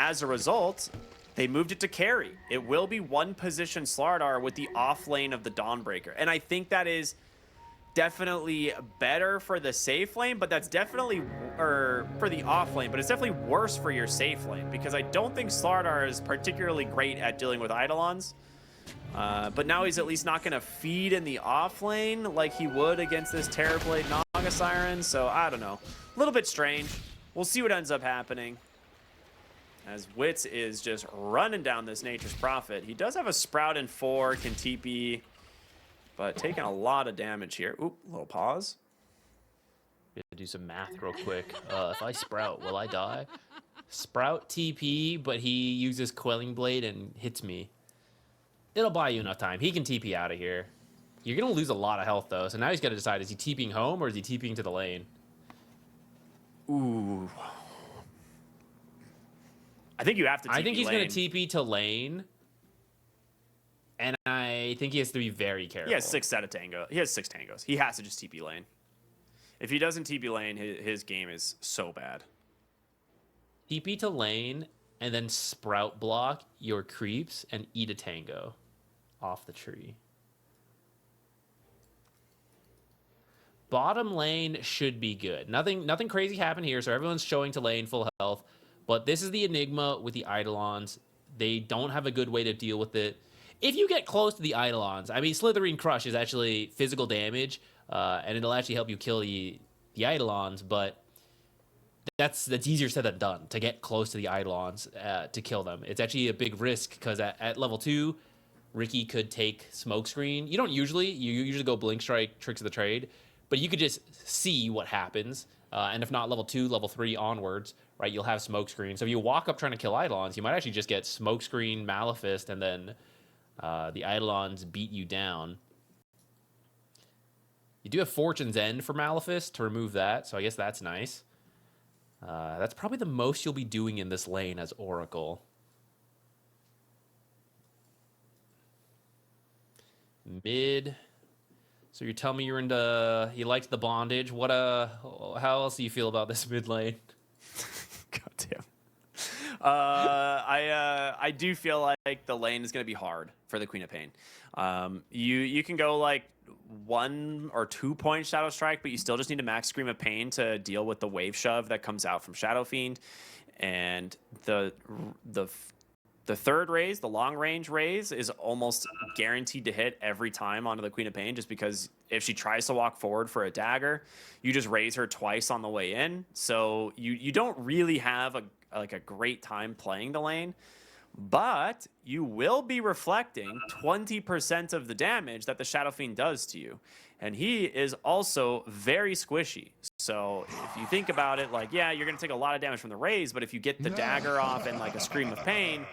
as a result, they moved it to carry. It will be one position Slardar with the off lane of the Dawnbreaker. And I think that is definitely better for the safe lane, but that's definitely, or for the off lane, but it's definitely worse for your safe lane, because I don't think Slardar is particularly great at dealing with Eidolons. But now he's at least not going to feed in the off lane like he would against this Terrorblade Naga Siren. So I don't know, a little bit strange. We'll see what ends up happening, as Wits is just running down this Nature's Prophet. He does have a Sprout in 4, can TP, but taking a lot of damage here. Oop, little pause. Do some math real quick. If I Sprout, will I die? Sprout TP, but he uses Quelling Blade and hits me. It'll buy you enough time. He can TP out of here. You're going to lose a lot of health, though. So now he's got to decide, is he TPing home or is he TPing to the lane? Ooh. I think you have to TP I think he's lane. going to TP to lane. And I think he has to be very careful. He has 6 tango. He has 6 tangos. He has to just TP lane. If he doesn't TP lane, his game is so bad. TP to lane and then Sprout block your creeps and eat a tango off the tree. Bottom lane should be good. Nothing crazy happened here, so everyone's showing to lane full health. But this is the enigma with the Eidolons. They don't have a good way to deal with it. If you get close to the Eidolons, I mean, Slithering Crush is actually physical damage, and it'll actually help you kill the Eidolons, but that's easier said than done, to get close to the Eidolons to kill them. It's actually a big risk, because at level 2, Ricky could take Smokescreen. You usually go Blink Strike, Tricks of the Trade, but you could just see what happens, and if not level 2, level 3 onwards, right, you'll have Smokescreen. So if you walk up trying to kill Eidolons, you might actually just get Smokescreen, Malefist, and then the Eidolons beat you down. You do have Fortune's End for Malefist to remove that, so I guess that's nice. That's probably the most you'll be doing in this lane as Oracle. Mid. So you're telling me you liked the bondage. How else do you feel about this mid lane? God damn. I do feel like the lane is going to be hard for the Queen of Pain. You can go like 1 or 2 point Shadow Strike, but you still just need to max Scream of Pain to deal with the wave shove that comes out from Shadow Fiend. And the third raise, the long range raise, is almost guaranteed to hit every time onto the Queen of Pain, just because if she tries to walk forward for a dagger, you just raise her twice on the way in. So you don't really have a great time playing the lane, but you will be reflecting 20% of the damage that the Shadow Fiend does to you. And he is also very squishy. So if you think about it, like, yeah, you're going to take a lot of damage from the raise, but if you get the dagger off and like a Scream of Pain,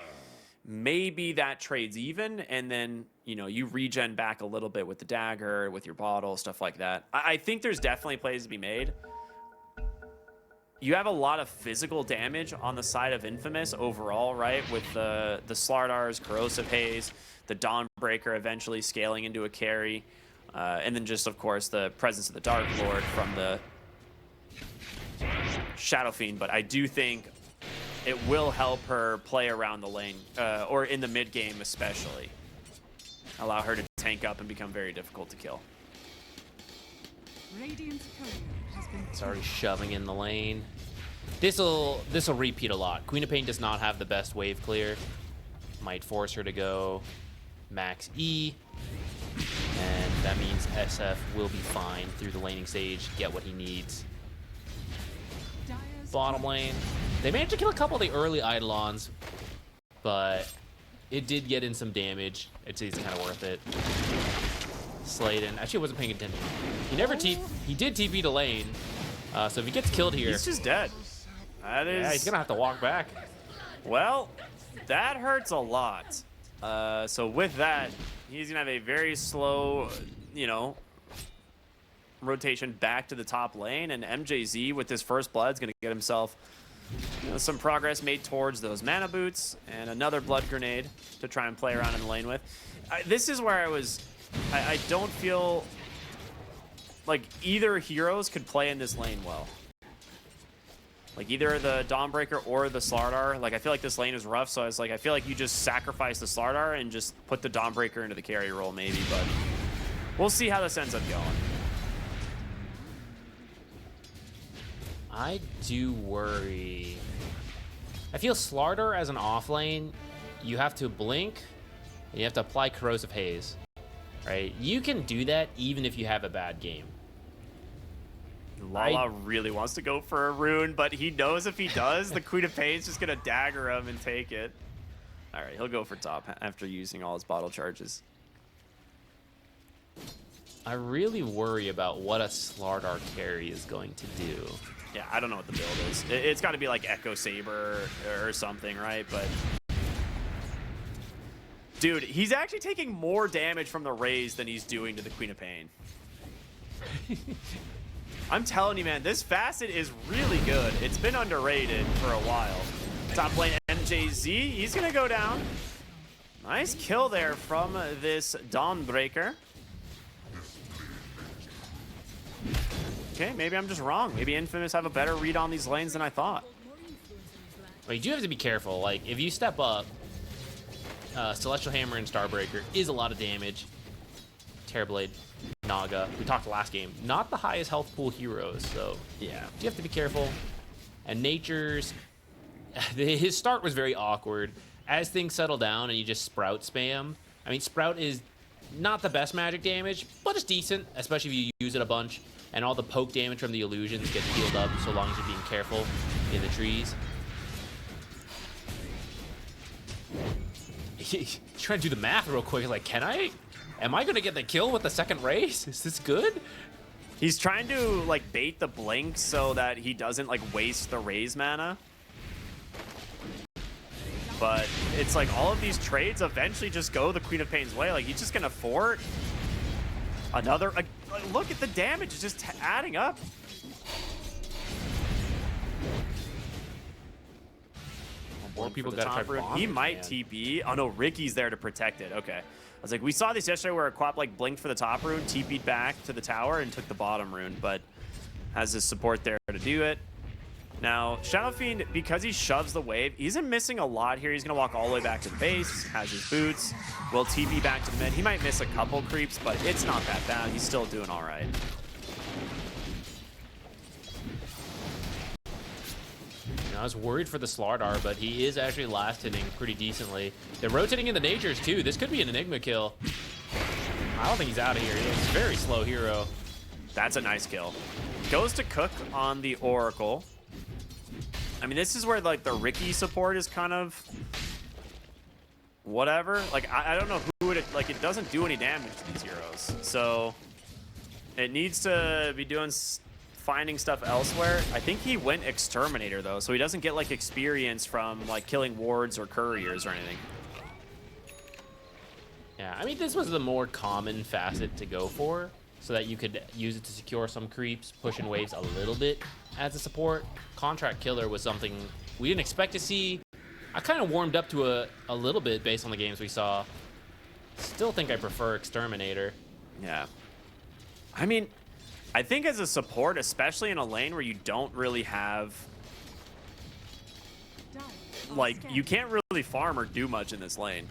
maybe that trades even, and then, you regen back a little bit with the dagger, with your bottle, stuff like that. I think there's definitely plays to be made. You have a lot of physical damage on the side of Infamous overall, right? With the Slardars, Corrosive Haze, the Dawnbreaker eventually scaling into a carry, and then just, of course, the presence of the Dark Lord from the Shadow Fiend. But I do think it will help her play around the lane, or in the mid game especially. Allow her to tank up and become very difficult to kill. It's already shoving in the lane. This'll repeat a lot. Queen of Pain does not have the best wave clear. Might force her to go max E, and that means SF will be fine through the laning stage, get what he needs. Bottom lane, they managed to kill a couple of the early Eidolons, but it did get in some damage. It's kind of worth it. Sladen, actually, I wasn't paying attention. He did TP to lane, so if he gets killed here, he's just dead. Yeah, he's gonna have to walk back. Well, that hurts a lot. So with that, he's gonna have a very slow, rotation back to the top lane, and MJZ with his first blood is gonna get himself some progress made towards those mana boots and another blood grenade to try and play around in the lane with. This is where I don't feel like either heroes could play in this lane well. Like either the Dawnbreaker or the Slardar. Like I feel like this lane is rough, so I was like, I feel like you just sacrifice the Slardar and just put the Dawnbreaker into the carry role maybe, but we'll see how this ends up going. I do worry. I feel Slardar as an off lane, you have to blink, and you have to apply Corrosive Haze, right? You can do that even if you have a bad game. Lala really wants to go for a rune, but he knows if he does, the Queen of Pain's just going to dagger him and take it. All right, he'll go for top after using all his bottle charges. I really worry about what a Slardar carry is going to do. Yeah, I don't know what the build is. It's got to be like Echo Saber or something, right? But dude, he's actually taking more damage from the raise than he's doing to the Queen of Pain. I'm telling you, man, this facet is really good. It's been underrated for a while. Top lane MJZ, he's going to go down. Nice kill there from this Dawnbreaker. Okay, maybe I'm just wrong. Maybe Infamous have a better read on these lanes than I thought. Well, you do have to be careful. Like, if you step up, Celestial Hammer and Starbreaker is a lot of damage. Terrorblade, Naga, we talked last game, not the highest health pool heroes, so yeah, you have to be careful. And Nature's, his start was very awkward. As things settle down and you just Sprout spam, I mean, Sprout is not the best magic damage, but it's decent, especially if you use it a bunch. And all the poke damage from the illusions get healed up so long as you're being careful in the trees. He's trying to do the math real quick. Like, am I going to get the kill with the second race? Is this good? He's trying to, like, bait the blink so that he doesn't, like, waste the raise mana. But it's like all of these trades eventually just go the Queen of Pain's way. Like, he's just going to fort. Another, look at the damage, it's just adding up. More people got to try bombing, He might man. TP. Oh no, Ricky's there to protect it. Okay. I was like, we saw this yesterday where Aquap like blinked for the top rune, TP'd back to the tower and took the bottom rune, but has his support there to do it. Now, Shadow Fiend, because he shoves the wave, he isn't missing a lot here. He's going to walk all the way back to the base, has his boots, will TP back to the mid. He might miss a couple creeps, but it's not that bad. He's still doing all right. I was worried for the Slardar, but he is actually last hitting pretty decently. They're rotating in the Natures, too. This could be an Enigma kill. I don't think he's out of here. He's a very slow hero. That's a nice kill. Goes to Cook on the Oracle. I mean, this is where, like, the Ricky support is kind of whatever. Like, I don't know who would, like, it doesn't do any damage to these heroes. So it needs to be doing, finding stuff elsewhere. I think he went Exterminator, though, so he doesn't get, like, experience from, like, killing wards or couriers or anything. Yeah, I mean, this was the more common facet to go for, so that you could use it to secure some creeps, push in waves a little bit as a support. Contract Killer was something we didn't expect to see. I kind of warmed up to a little bit based on the games we saw. Still think I prefer Exterminator. Yeah. I mean, I think as a support, especially in a lane where you don't really have, like, you can't really farm or do much in this lane.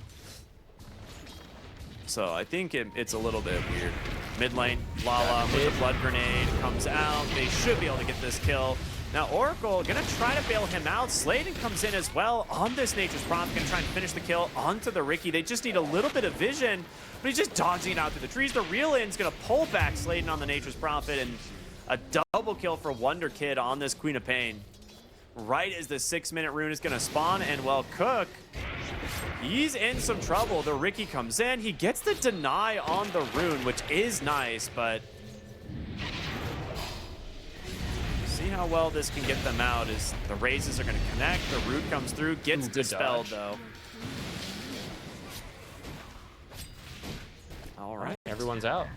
So I think it's a little bit weird. Mid lane, Lala with the blood grenade comes out. They should be able to get this kill. Now Oracle gonna try to bail him out. Sladen comes in as well on this Nature's Prophet, gonna try and finish the kill onto the Ricky. They just need a little bit of vision, but he's just dodging it out through the trees. The real in's gonna pull back Sladen on the Nature's Prophet, and a double kill for Wonder Kid on this Queen of Pain. Right as the 6-minute rune is gonna spawn, and well, Cook, he's in some trouble. The Ricky comes in. He gets the deny on the rune, which is nice, but see how well this can get them out as the raises are going to connect. The root comes through, gets dispelled, though. All right. Everyone's out.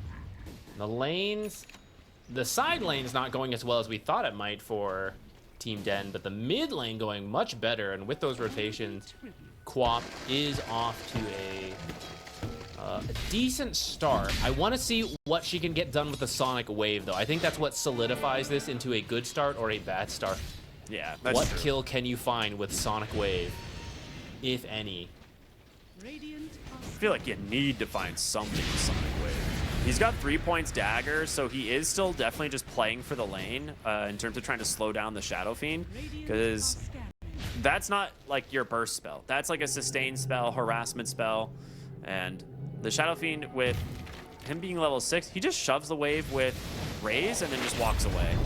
The lanes, the side lane's not going as well as we thought it might for Team Den, but the mid lane going much better, and with those rotations, Quap is off to a decent start. I want to see what she can get done with the Sonic Wave, though. I think that's what solidifies this into a good start or a bad start. Yeah, that's What true. kill can you find with Sonic Wave, if any? I feel like you need to find something with Sonic Wave. He's got 3 points dagger, so he is still definitely just playing for the lane in terms of trying to slow down the Shadow Fiend, because that's not like your burst spell. That's like a sustain spell, harassment spell, and the Shadow Fiend, with him being level 6, he just shoves the wave with Raise and then just walks away.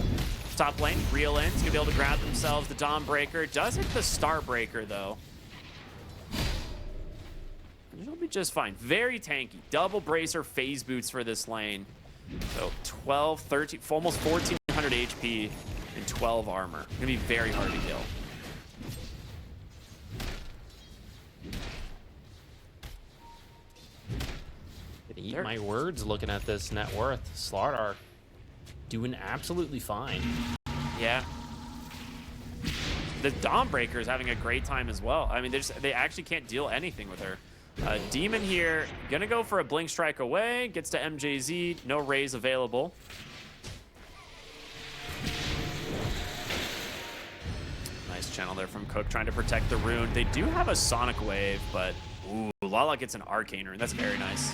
Top lane, reel in. He's going to be able to grab themselves the Dawnbreaker. Does hit the Starbreaker, though. It'll be just fine. Very tanky. Double bracer phase boots for this lane. So 12, 13, almost 1,400 HP and 12 armor. Going to be very hard to kill. Eat my words looking at this net worth. Slardar doing absolutely fine. Yeah. The Dawnbreaker is having a great time as well. I mean, they actually can't deal anything with her. Demon here, gonna go for a Blink Strike away. Gets to MJZ, no Raise available. Nice channel there from Cook, trying to protect the rune. They do have a Sonic Wave, but ooh, Lala gets an Arcane Rune. That's very nice.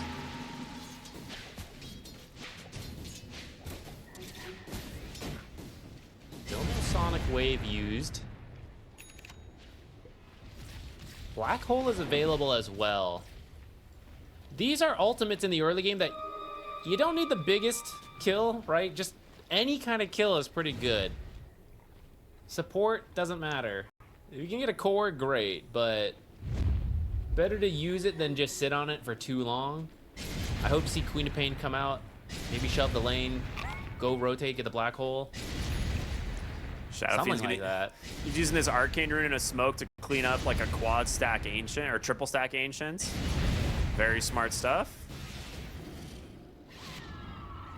No Sonic Wave used. Black Hole is available as well. These are ultimates in the early game that you don't need the biggest kill, right? Just any kind of kill is pretty good. Support doesn't matter. If you can get a core, great, but better to use it than just sit on it for too long. I hope to see Queen of Pain come out, maybe shove the lane, go rotate, get the Black Hole. Shadow Fiend's like that. He's using this Arcane Rune and a smoke to clean up like a quad stack Ancient or triple stack Ancients. Very smart stuff.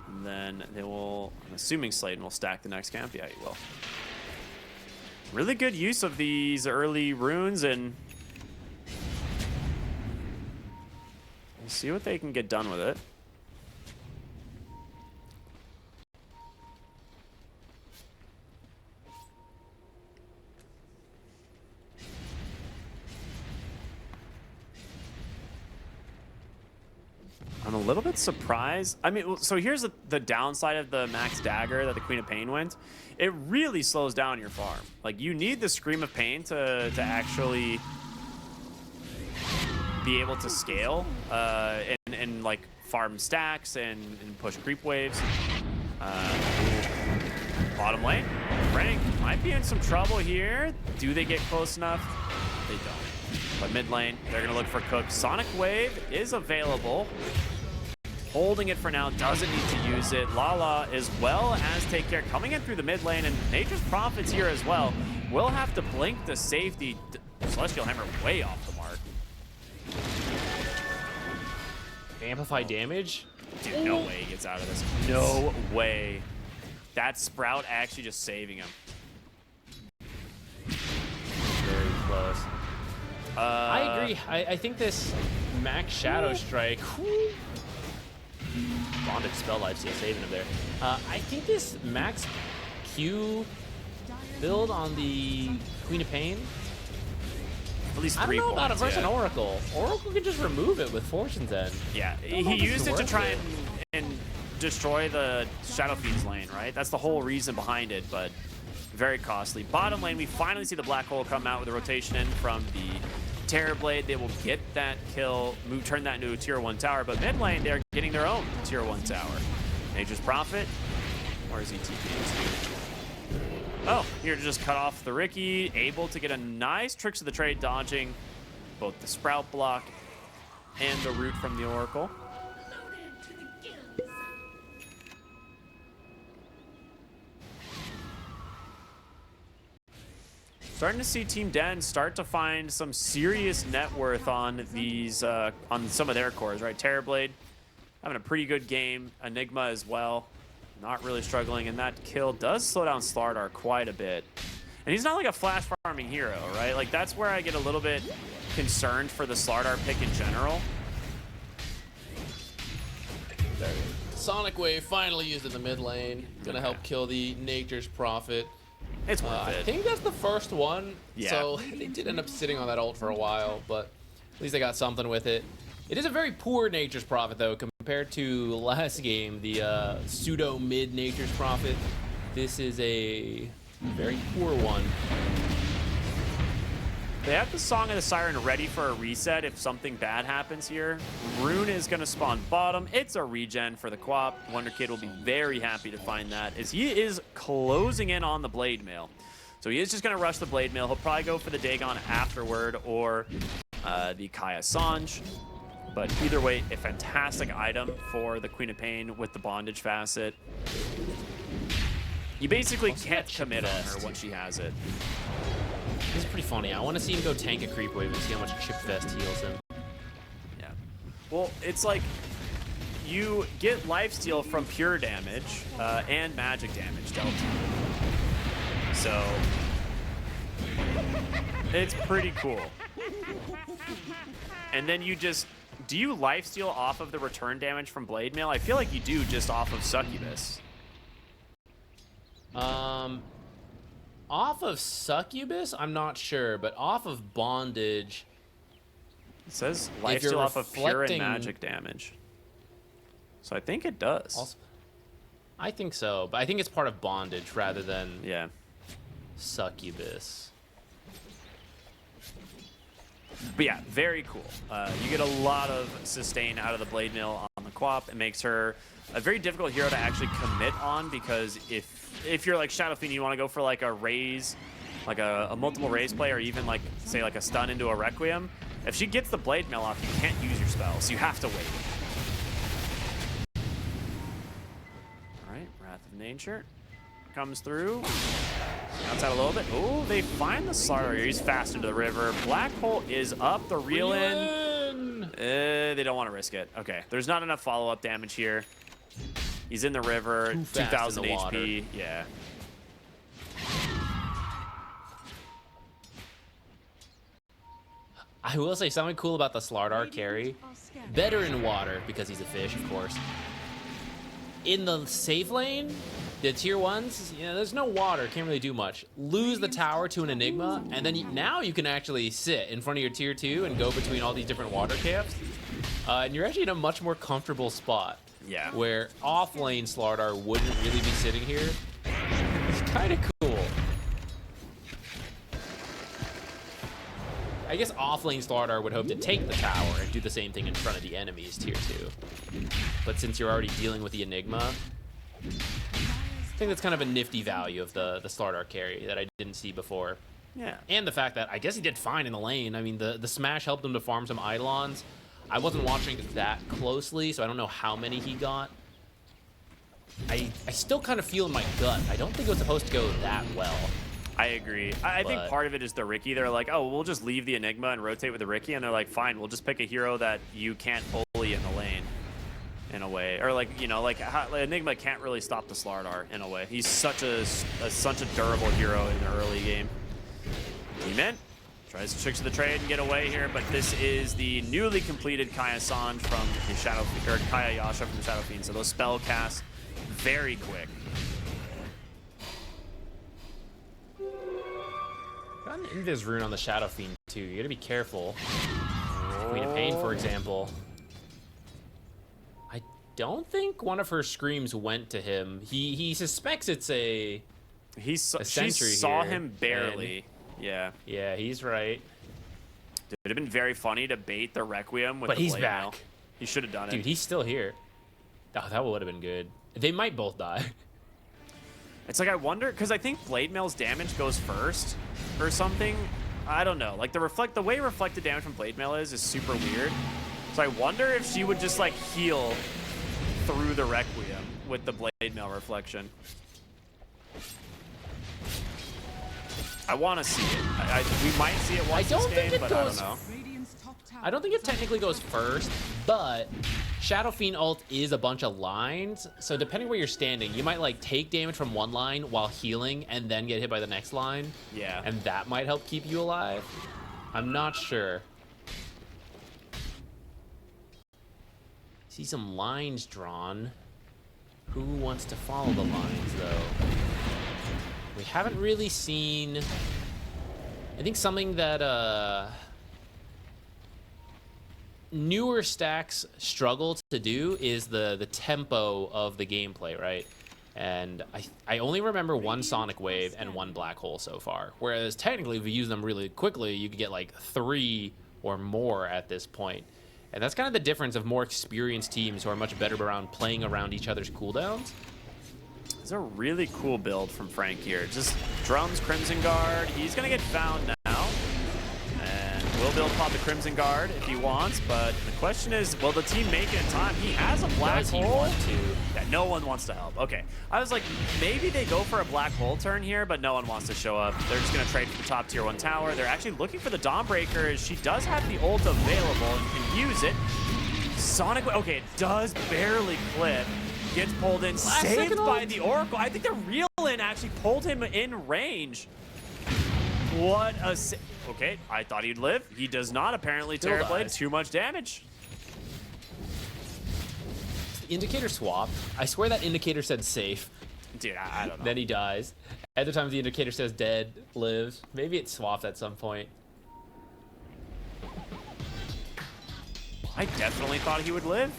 And then they will, I'm assuming Slayton will stack the next camp. Yeah, he will. Really good use of these early runes, and we'll see what they can get done with it. I'm a little bit surprised. I mean, so here's the downside of the max dagger that the Queen of Pain went. It really slows down your farm. Like, you need the Scream of Pain to actually be able to scale and like farm stacks and push creep waves. Bottom lane, Frank might be in some trouble here. Do they get close enough? They don't. But mid lane, they're gonna look for Cook. Sonic Wave is available. Holding it for now, doesn't need to use it. Lala, as well as Take Care, coming in through the mid lane, and Nature's Prophets here as well. Will have to blink the safety. Celestial Hammer way off the mark. Amplify damage? Dude, no way he gets out of this. No way. That Sprout actually just saving him. Very close. I agree. I think this max Shadow Strike. Bonded Spell Life still saving him there. I think this max Q build on the Queen of Pain. At least 3 I don't know points, about it versus yeah. an Oracle. Oracle can just remove it with Fortune's End. Yeah, he used it to try and destroy the Shadow Fiend's lane, right? That's the whole reason behind it, but very costly. Bottom lane, we finally see the Black Hole come out with a rotation in from the Terrorblade. They will get that kill, turn that into a tier 1 tower, but mid lane, they're getting their own tier 1 tower. Nature's Prophet, or is he TPing? Oh, here to just cut off the Ricky, able to get a nice Tricks of the Trade, dodging both the Sprout block and the root from the Oracle. Starting to see Team Den start to find some serious net worth on these, on some of their cores, right? Terrorblade having a pretty good game. Enigma as well, not really struggling, and that kill does slow down Slardar quite a bit. And he's not like a flash farming hero, right? Like, that's where I get a little bit concerned for the Slardar pick in general. Sonic Wave finally used in the mid lane. Gonna help kill the Nature's Prophet. It's worth I it. think that's the first one. Yeah. So they did end up sitting on that ult for a while, but at least they got something with it. It is a very poor Nature's Prophet, though, compared to last game, the pseudo-mid Nature's Prophet. This is a very poor one. They have the Song of the Siren ready for a reset if something bad happens here. Rune is going to spawn bottom. It's a regen for the Quap. Wonder Kid will be very happy to find that, as he is closing in on the Blade Mail. So he is just going to rush the Blade Mail. He'll probably go for the Dagon afterward or the Kaya Sanj. But either way, a fantastic item for the Queen of Pain with the Bondage Facet. You basically can't commit on her once she has it. This is pretty funny. I want to see him go tank a creep wave and see how much Chip Fest heals him. Yeah. Well, it's like you get lifesteal from pure damage and magic damage dealt. So it's pretty cool. And then you just, do you lifesteal off of the return damage from Blade Mail? I feel like you do just off of Succubus. Off of Succubus, I'm not sure, but off of Bondage, It says if you're lifesteal off of pure and reflecting- magic damage. So I think it does. also, I think so, but I think it's part of Bondage rather than Yeah. Succubus. But yeah, very cool. You get a lot of sustain out of the Blade Mail on the Quap. It makes her a very difficult hero to actually commit on, because if you're like Shadow Fiend, you want to go for like a raise, like a multiple raise play, or even like say like a stun into a Requiem. If she gets the Blade Mail off, you can't use your spells. You have to wait. All right, Wrath of Nature comes through. Outside a little bit. Oh, they find the Slaughter. He's fast into the river. Black Hole is up. The reel in. They don't want to risk it. Okay, there's not enough follow-up damage here. He's in the river. Too fast 2,000 in the water. HP. Yeah. I will say something cool about the Slardar carry. Better in water, because he's a fish, of course. In the safe lane, the tier 1s, you know, there's no water, can't really do much. Lose the tower to an Enigma, and then now you can actually sit in front of your tier 2 and go between all these different water camps. And you're actually in a much more comfortable spot. Yeah. Where off-lane Slardar wouldn't really be sitting here. It's kind of cool. I guess off-lane Slardar would hope to take the tower and do the same thing in front of the enemies tier 2. But since you're already dealing with the Enigma, I think that's kind of a nifty value of the Slardar carry that I didn't see before. Yeah. And the fact that I guess he did fine in the lane. I mean, the smash helped him to farm some Eidolons. I wasn't watching that closely, so I don't know how many he got. I still kind of feel in my gut, I don't think it was supposed to go that well. I agree. I think part of it is the Riki. They're like, oh, we'll just leave the Enigma and rotate with the Riki. And they're like, fine, we'll just pick a hero that you can't bully in the lane, in a way. Or like, you know, like Enigma can't really stop the Slardar in a way. He's such a durable hero in the early game. Demon tries to trick to the trade and get away here, but this is the newly completed Kaya Sanj from the Shadow, or Kaya Yasha from the Shadow Fiend. So those spell casts very quick. Got an Invis rune on the Shadow Fiend too. You gotta be careful. Queen of Pain, for example. I don't think one of her screams went to him. He suspects it's a She sentry saw here, him barely. Yeah. Yeah, he's right. It would have been very funny to bait the Requiem with But the he's Blade back. Mail. He should have done it. Dude, he's still here. Oh, that would have been good. They might both die. It's like, I wonder, because I think Blade Mail's damage goes first or something. I don't know. Like the way reflected damage from Blade Mail is super weird. So I wonder if she would just like heal through the Requiem with the Blade Mail reflection. I want to see it. We might see it once I don't this think game, it but goes I don't know. I don't think it technically goes first, but Shadow Fiend ult is a bunch of lines, so depending where you're standing, you might like take damage from one line while healing and then get hit by the next line. Yeah. And that might help keep you alive. I'm not sure. See some lines drawn. Who wants to follow the lines, though? We haven't really seen... I think something that newer stacks struggle to do is the tempo of the gameplay, right? And I only remember one Sonic Wave and one Black Hole so far. Whereas technically, if you use them really quickly, you could get like 3 or more at this point. And that's kind of the difference of more experienced teams who are much better around playing around each other's cooldowns. It's a really cool build from Frank here. Just drums, Crimson Guard. He's going to get found now. And will be able to pop the Crimson Guard if he wants. But the question is, will the team make it in time? He has a Black Does Hole. he want to? Yeah, no one wants to help. Okay. I was like, maybe they go for a Black Hole turn here, but no one wants to show up. They're just going to trade for the top tier 1 tower. They're actually looking for the Dawnbreaker. She does have the ult available and can use it. Sonic, okay, it does barely clip. Gets pulled in, saved by the Oracle. I think the real in actually pulled him in range. What a... Okay, I thought he'd live. He does not, apparently. Terrorblade, too much damage. The indicator swapped. I swear that indicator said safe. Dude, I don't know. Then he dies. Other times the indicator says dead, lives. Maybe it swapped at some point. I definitely thought he would live.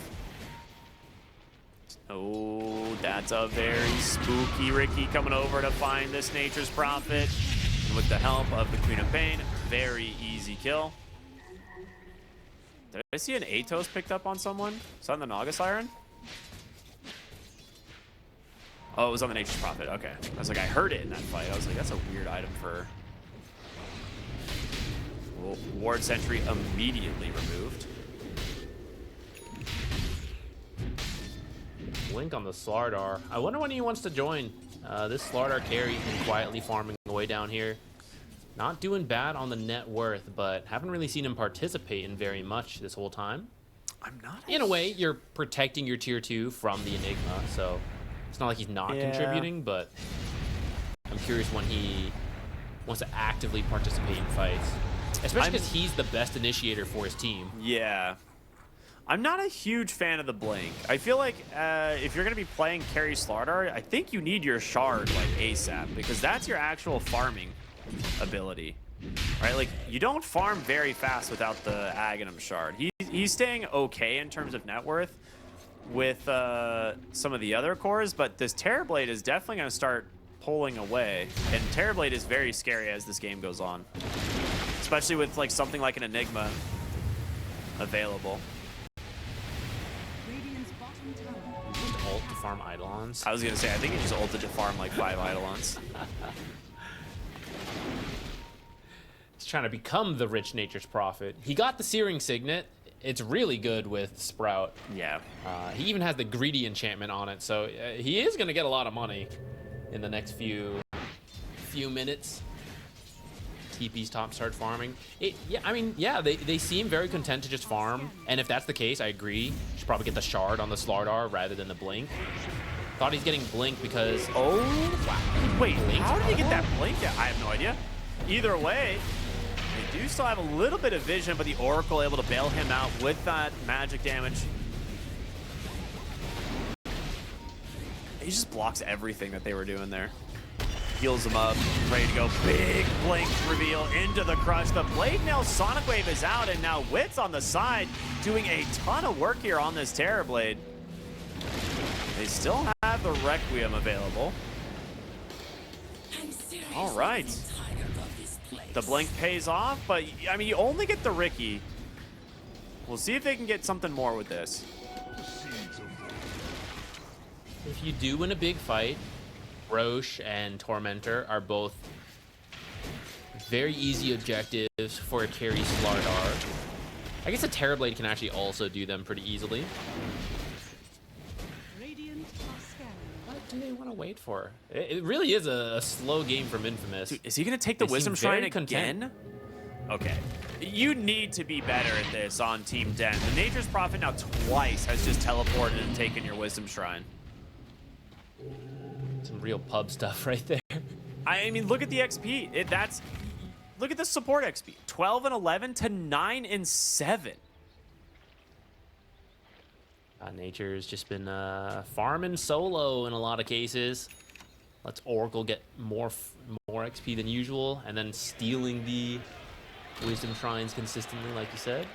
Oh, that's a very spooky Ricky coming over to find this Nature's Prophet. And with the help of the Queen of Pain, very easy kill. Did I see an Atos picked up on someone? Is that on the Naga Siren? Oh, it was on the Nature's Prophet. Okay. I was like, I heard it in that fight. I was like, that's a weird item for... Well, Ward Sentry immediately removed. Link on the Slardar. I wonder when he wants to join. This Slardar carry's been quietly farming away down here. Not doing bad on the net worth, but haven't really seen him participate in very much this whole time. I'm not... In a way, you're protecting your tier 2 from the Enigma, so it's not like he's not contributing, but I'm curious when he wants to actively participate in fights. Especially because he's the best initiator for his team. Yeah. I'm not a huge fan of the Blink. I feel like if you're going to be playing carry Slardar, I think you need your Shard like ASAP, because that's your actual farming ability, right? Like, you don't farm very fast without the Aghanim Shard. He's staying okay in terms of net worth with some of the other cores, but this Terrorblade is definitely going to start pulling away, and Terrorblade is very scary as this game goes on, especially with like something like an Enigma available. Ult to farm Eidolons. I was gonna say, I think he just ulted to farm like 5 Eidolons. He's trying to become the rich Nature's Prophet. He got the Searing Signet. It's really good with Sprout. Yeah. He even has the Greedy enchantment on it, so he is gonna get a lot of money in the next few minutes. TP's top start farming. They seem very content to just farm, and if that's the case, I agree. Should probably get the Shard on the Slardar rather than the Blink. Thought he's getting Blink because... Oh, wow. Wait, Blink how did he get that Slardar? Blink? I have no idea. Either way, they do still have a little bit of vision, but the Oracle able to bail him out with that magic damage. He just blocks everything that they were doing there. Heals him up, ready to go. Big Blink reveal into the crush. The Blade Nail Sonic Wave is out, and now Wit's on the side doing a ton of work here on this Terrorblade. They still have the Requiem available. All right. The Blink pays off, but I mean, you only get the Ricky. We'll see if they can get something more with this. If you do win a big fight, Roche and Tormentor are both very easy objectives for a carry Slardar. I guess a Terrorblade can actually also do them pretty easily. What do they want to wait for? It really is a slow game from Infamous. Dude, is he going to take the Wisdom Shrine again? Content. Okay. You need to be better at this on Team Den. The Nature's Prophet now twice has just teleported and taken your Wisdom Shrine. Some real pub stuff right there. I mean, look at the XP. Look at the support XP. 12 and 11 to 9 and 7. Nature's just been farming solo in a lot of cases. Lets Oracle get more XP than usual, and then stealing the Wisdom Shrines consistently, like you said.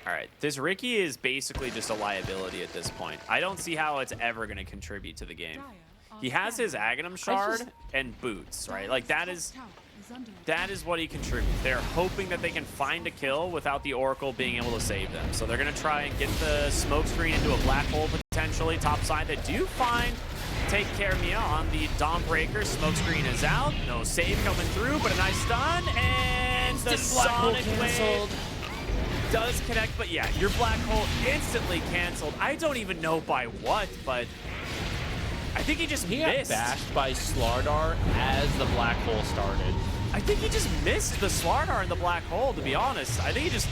All right, this Ricky is basically just a liability at this point. I don't see how it's ever going to contribute to the game. He has his Aghanim Shard and boots, right? Like that is what he contributes. They're hoping that they can find a kill without the Oracle being able to save them. So they're going to try and get the smoke screen into a black hole potentially. Top side, they do find take care of Mia on the Dawnbreaker. Smoke screen is out. No save coming through, but a nice stun. And the Sonic Wave does connect, but yeah, your black hole instantly canceled. I don't even know by what, but I think he just missed. Got bashed by Slardar as the black hole started. I think he just missed the Slardar in the black hole, to be honest. I think he just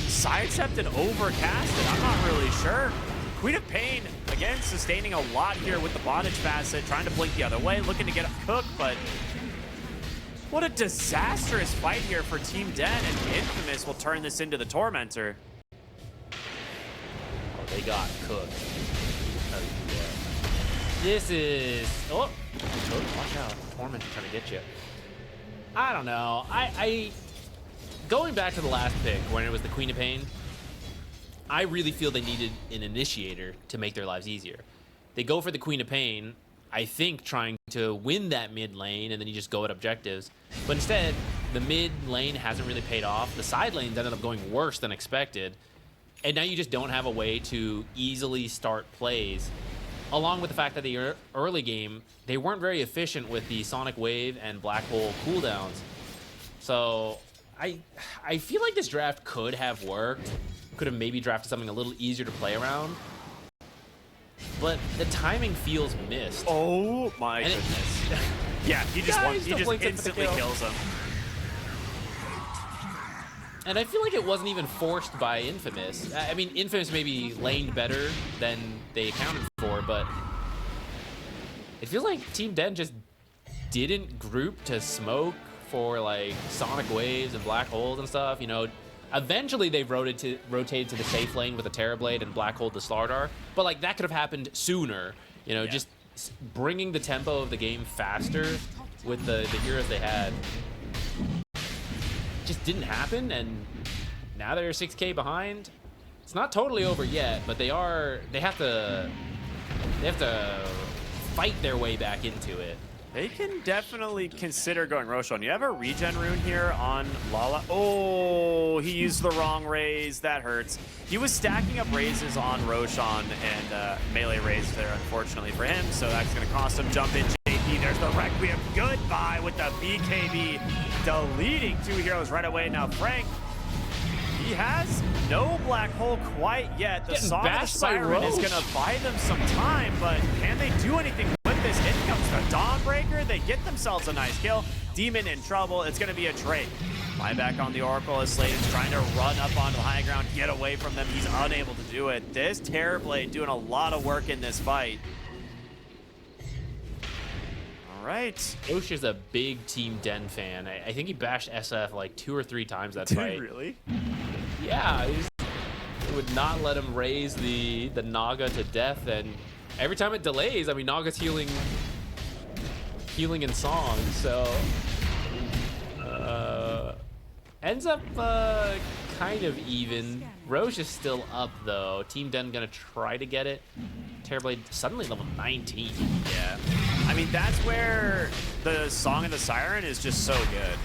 sidestepped and overcasted. I'm not really sure. Queen of Pain, again, sustaining a lot here with the bondage facet, trying to blink the other way, looking to get a cook, but what a disastrous fight here for Team Den, and Infamous will turn this into the Tormentor. Oh, they got cooked. This is... Oh, watch out. Tormentor trying to get you. I don't know. I going back to the last pick, when it was the Queen of Pain, I really feel they needed an initiator to make their lives easier. They go for the Queen of Pain, I think trying to win that mid lane, and then you just go at objectives. But instead, the mid lane hasn't really paid off. The side lanes ended up going worse than expected. And now you just don't have a way to easily start plays. Along with the fact that the early game, they weren't very efficient with the Sonic Wave and Black Hole cooldowns. So I feel like this draft could have worked. Could have maybe drafted something a little easier to play around. But the timing feels missed. Oh my goodness. Yeah, he just instantly kills him. And I feel like it wasn't even forced by Infamous. I mean, Infamous maybe laned better than they accounted for, but it feels like Team Den just didn't group to smoke for like Sonic Waves and Black Holes and stuff. You know, eventually they rotated to the safe lane with a Terrorblade and Black Hole to Slardar, but like that could have happened sooner. You know, just bringing the tempo of the game faster with the heroes they had. Just didn't happen, and now they're 6K behind. It's not totally over yet, but they have to fight their way back into it. They can definitely consider going Roshan. You have a regen rune here on Lala. Oh, he used the wrong raise. That hurts. He was stacking up raises on Roshan and melee raise there, unfortunately for him. So that's going to cost him. Jump in, JP. There's the Requiem. Goodbye with the BKB. Deleting two heroes right away. Now, Frank, he has no black hole quite yet. The Song of the Siren is going to buy them some time, but can they do anything with this? In comes the Dawnbreaker. They get themselves a nice kill. Demon in trouble. It's going to be a trade. Fly back on the Oracle as Sladen's trying to run up onto the high ground, get away from them. He's unable to do it. This Terrorblade doing a lot of work in this fight. All right. Osh is a big Team Den fan. I think he bashed SF like 2 or 3 times that fight. Really? Yeah, he would not let him raise the Naga to death, and every time it delays, I mean, Naga's healing in song, so ends up kind of even. Roche is still up though. Team Den gonna try to get it. Terrorblade suddenly level 19. Yeah. I mean, that's where the Song of the Siren is just so good.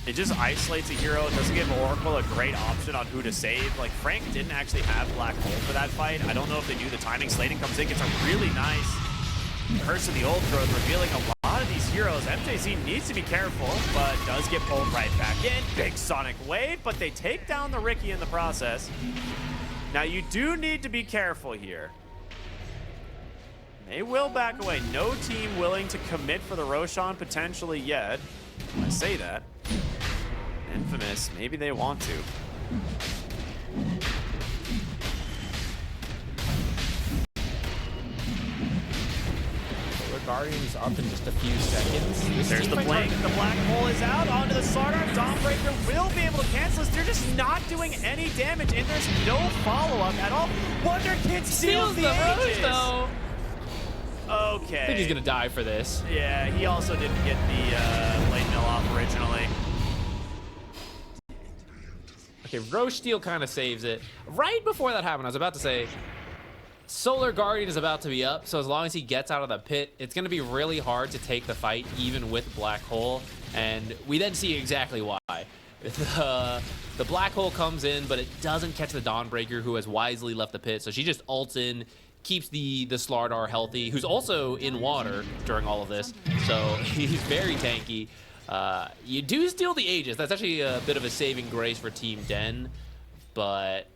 It just isolates a hero. It doesn't give Oracle a great option on who to save. Like, Frank didn't actually have Black Hole for that fight. I don't know if they knew the timing. Sladen comes in, gets a really nice Curse of the Old Growth, revealing a lot of these heroes. MJZ needs to be careful, but does get pulled right back in. Big Sonic Wave, but they take down the Ricky in the process. Now, you do need to be careful here. They will back away. No team willing to commit for the Roshan potentially yet. I say that. Infamous, maybe they want to. Guardian's up in just a few seconds. There's the blink. The black hole is out onto the Slardar. Dawnbreaker will be able to cancel this. They're just not doing any damage, and there's no follow-up at all. Wonder Kid steals the Aegis. Though. Okay. I think he's gonna die for this. Yeah, he also didn't get the blade mill off originally. Okay, Roche Steel kind of saves it. Right before that happened, I was about to say, Solar Guardian is about to be up, so as long as he gets out of the pit, it's going to be really hard to take the fight, even with Black Hole, and we then see exactly why. The Black Hole comes in, but it doesn't catch the Dawnbreaker, who has wisely left the pit, so she just ults in, keeps the Slardar healthy, who's also in water during all of this, so he's very tanky. You do steal the Aegis. That's actually a bit of a saving grace for Team Den, but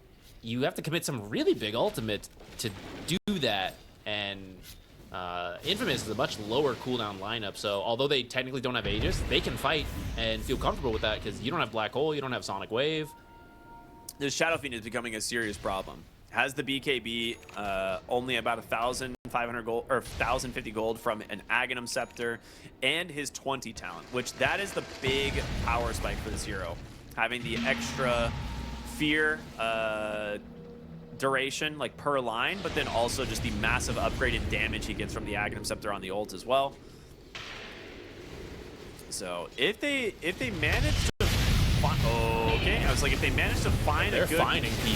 you have to commit some really big ultimates to do that, and Infamous is a much lower cooldown lineup, so although they technically don't have Aegis, they can fight and feel comfortable with that because you don't have Black Hole, you don't have Sonic Wave. This Shadow Fiend is becoming a serious problem. Has the BKB only about 1,500 gold or 1,050 gold from an Aghanim Scepter and his 20 talent, which that is the big power spike for this hero. Having the extra fear duration like per line, but then also just the massive upgrade in damage he gets from the Aghanim Scepter on the ult as well. So if they manage to find, okay, I was like, if they manage to find a good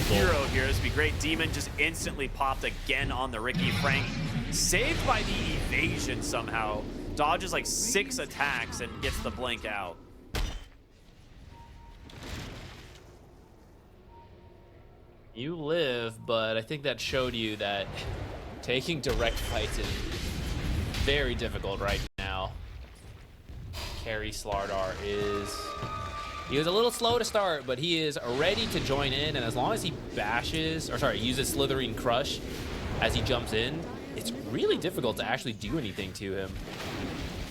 hero here, this would be great. Demon just instantly popped again on the Ricky. Frank saved by the evasion somehow. Dodges like 6 attacks and gets the blink out. You live, but I think that showed you that taking direct fights is very difficult right now. Carry Slardar is... He was a little slow to start, but he is ready to join in, and as long as he uses Slithering Crush as he jumps in, it's really difficult to actually do anything to him.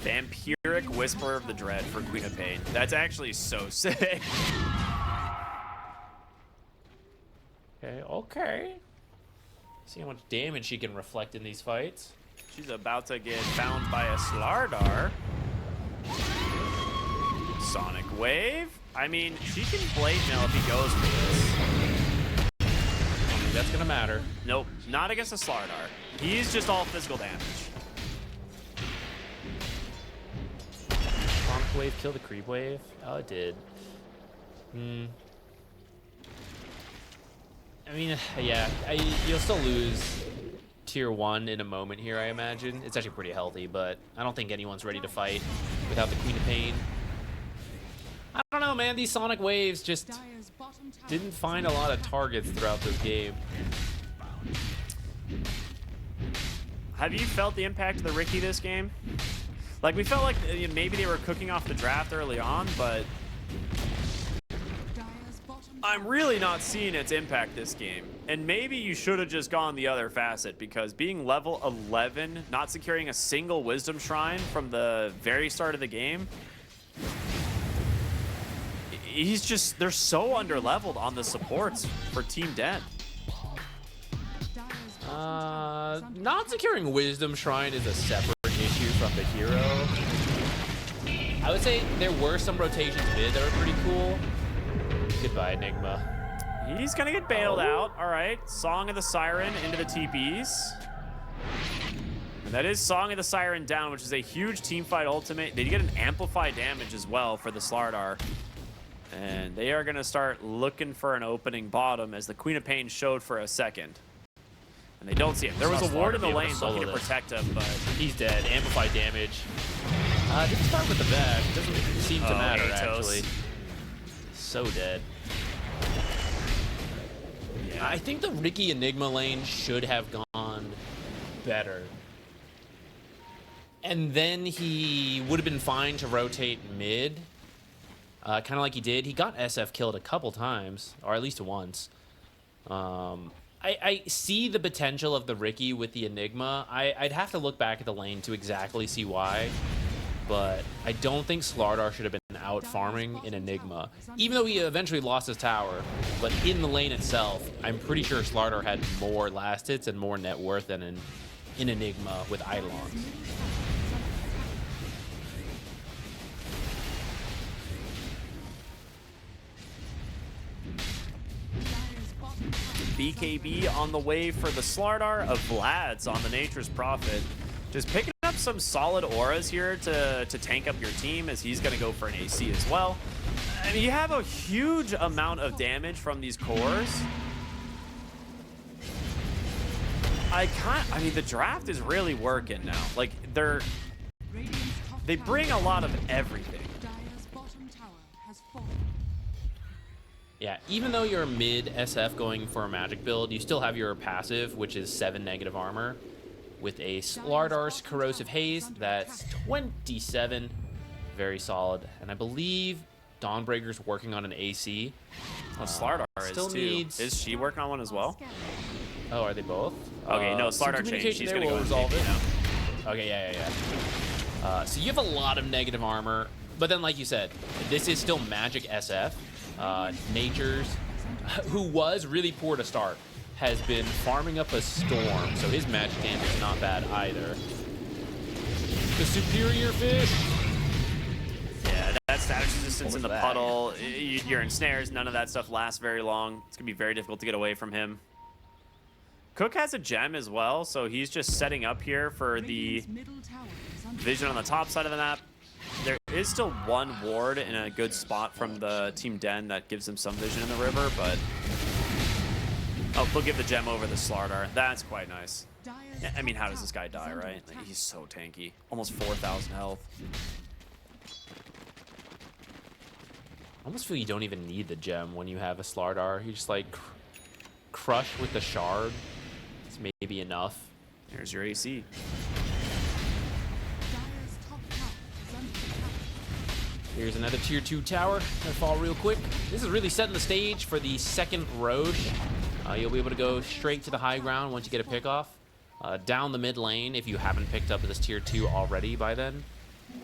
Vampiric Whisper of the Dread for Queen of Pain. That's actually so sick. Okay. See how much damage she can reflect in these fights. She's about to get found by a Slardar. Sonic Wave. I mean, she can Blade Mail if he goes for this. I don't think that's gonna matter. Nope, not against a Slardar. He's just all physical damage. Sonic Wave kill the Creep Wave? Oh, it did. I mean, yeah, you'll still lose tier 1 in a moment here, I imagine. It's actually pretty healthy, but I don't think anyone's ready to fight without the Queen of Pain. I don't know, man. These Sonic Waves just didn't find a lot of targets throughout this game. Have you felt the impact of the Ricky this game? Like, we felt like maybe they were cooking off the draft early on, but I'm really not seeing its impact this game. And maybe you should have just gone the other facet, because being level 11, not securing a single Wisdom Shrine from the very start of the game, they're so underleveled on the supports for Team Den. Not securing Wisdom Shrine is a separate issue from the hero. I would say there were some rotations mid that were pretty cool. Goodbye, Enigma. He's gonna get bailed out. All right, Song of the Siren into the TPs. And that is Song of the Siren down, which is a huge teamfight ultimate. They get an amplified damage as well for the Slardar. And they are gonna start looking for an opening bottom, as the Queen of Pain showed for a second. And they don't see him. There was a ward in the lane looking to protect him, but he's dead. Amplified damage. Didn't start with the bash. Doesn't seem to matter, actually. So dead. Yeah. I think the Ricky Enigma lane should have gone better. And then he would have been fine to rotate mid. Kind of like he did. He got SF killed a couple times, or at least once. I see the potential of the Ricky with the Enigma. I'd have to look back at the lane to exactly see why. But I don't think Slardar should have been out farming in Enigma, even though he eventually lost his tower. But in the lane itself, I'm pretty sure Slardar had more last hits and more net worth than in Enigma with Eidolons. BKB on the way for the Slardar, of Vlad's on the Nature's Prophet. Just picking up some solid auras here to tank up your team, as he's going to go for an AC as well. I mean, you have a huge amount of damage from these cores. I mean, the draft is really working now. Like, they bring a lot of everything. Yeah, even though you're mid SF going for a magic build, you still have your passive, which is 7 negative armor, with a Slardar's Corrosive Haze. That's 27. Very solid. And I believe Dawnbreaker's working on an AC. Oh, Slardar still is too. needs... Is she working on one as well? Oh, are they both? Okay, no, Slardar changed. She's going to go resolve it. now. Okay, yeah. So you have a lot of negative armor, but then like you said, this is still magic SF. Nature's, who was really poor to start, has been farming up a storm, so his magic damage is not bad either. The superior fish. Yeah, that status resistance in the puddle. You're in snares. None of that stuff lasts very long. It's gonna be very difficult to get away from him. Cook has a gem as well, so he's just setting up here for the vision on the top side of the map. There is still one ward in a good spot from the Team Den that gives him some vision in the river, but... Oh, they'll give the gem over the Slardar. That's quite nice. I mean, how does this guy die, right? Like, he's so tanky. Almost 4,000 health. I almost feel you don't even need the gem when you have a Slardar. You just, like, crush with the shard. It's maybe enough. Here's your AC. Here's another tier 2 tower. Gonna fall real quick. This is really setting the stage for the second Roche. You'll be able to go straight to the high ground once you get a pick off. Down the mid lane if you haven't picked up this tier 2 already by then.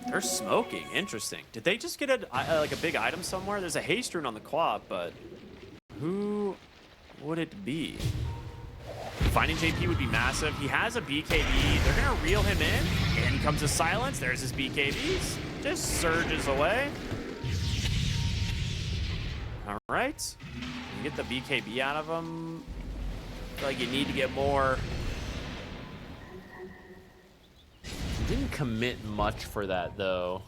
They're smoking. Interesting. Did they just get like a big item somewhere? There's a haste rune on the quad, but who would it be? Finding JP would be massive. He has a BKB. They're going to reel him in. In comes a silence. There's his BKBs. Just surges away. All right. You get the BKB out of him. I feel like you need to get more. Didn't commit much for that, though.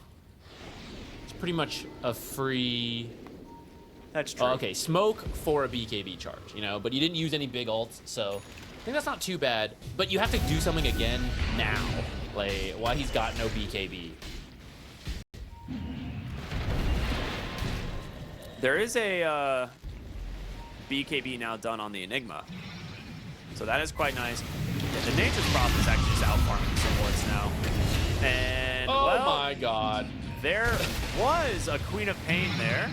It's pretty much a free... That's true. Okay, smoke for a BKB charge, you know, but you didn't use any big ults, so I think that's not too bad. But you have to do something again now, like, while he's got no BKB. There is a BKB now done on the Enigma. So that is quite nice. Yeah, the Nature's Prophet is actually just out farming supports now. And, oh well, my god. There was a Queen of Pain there.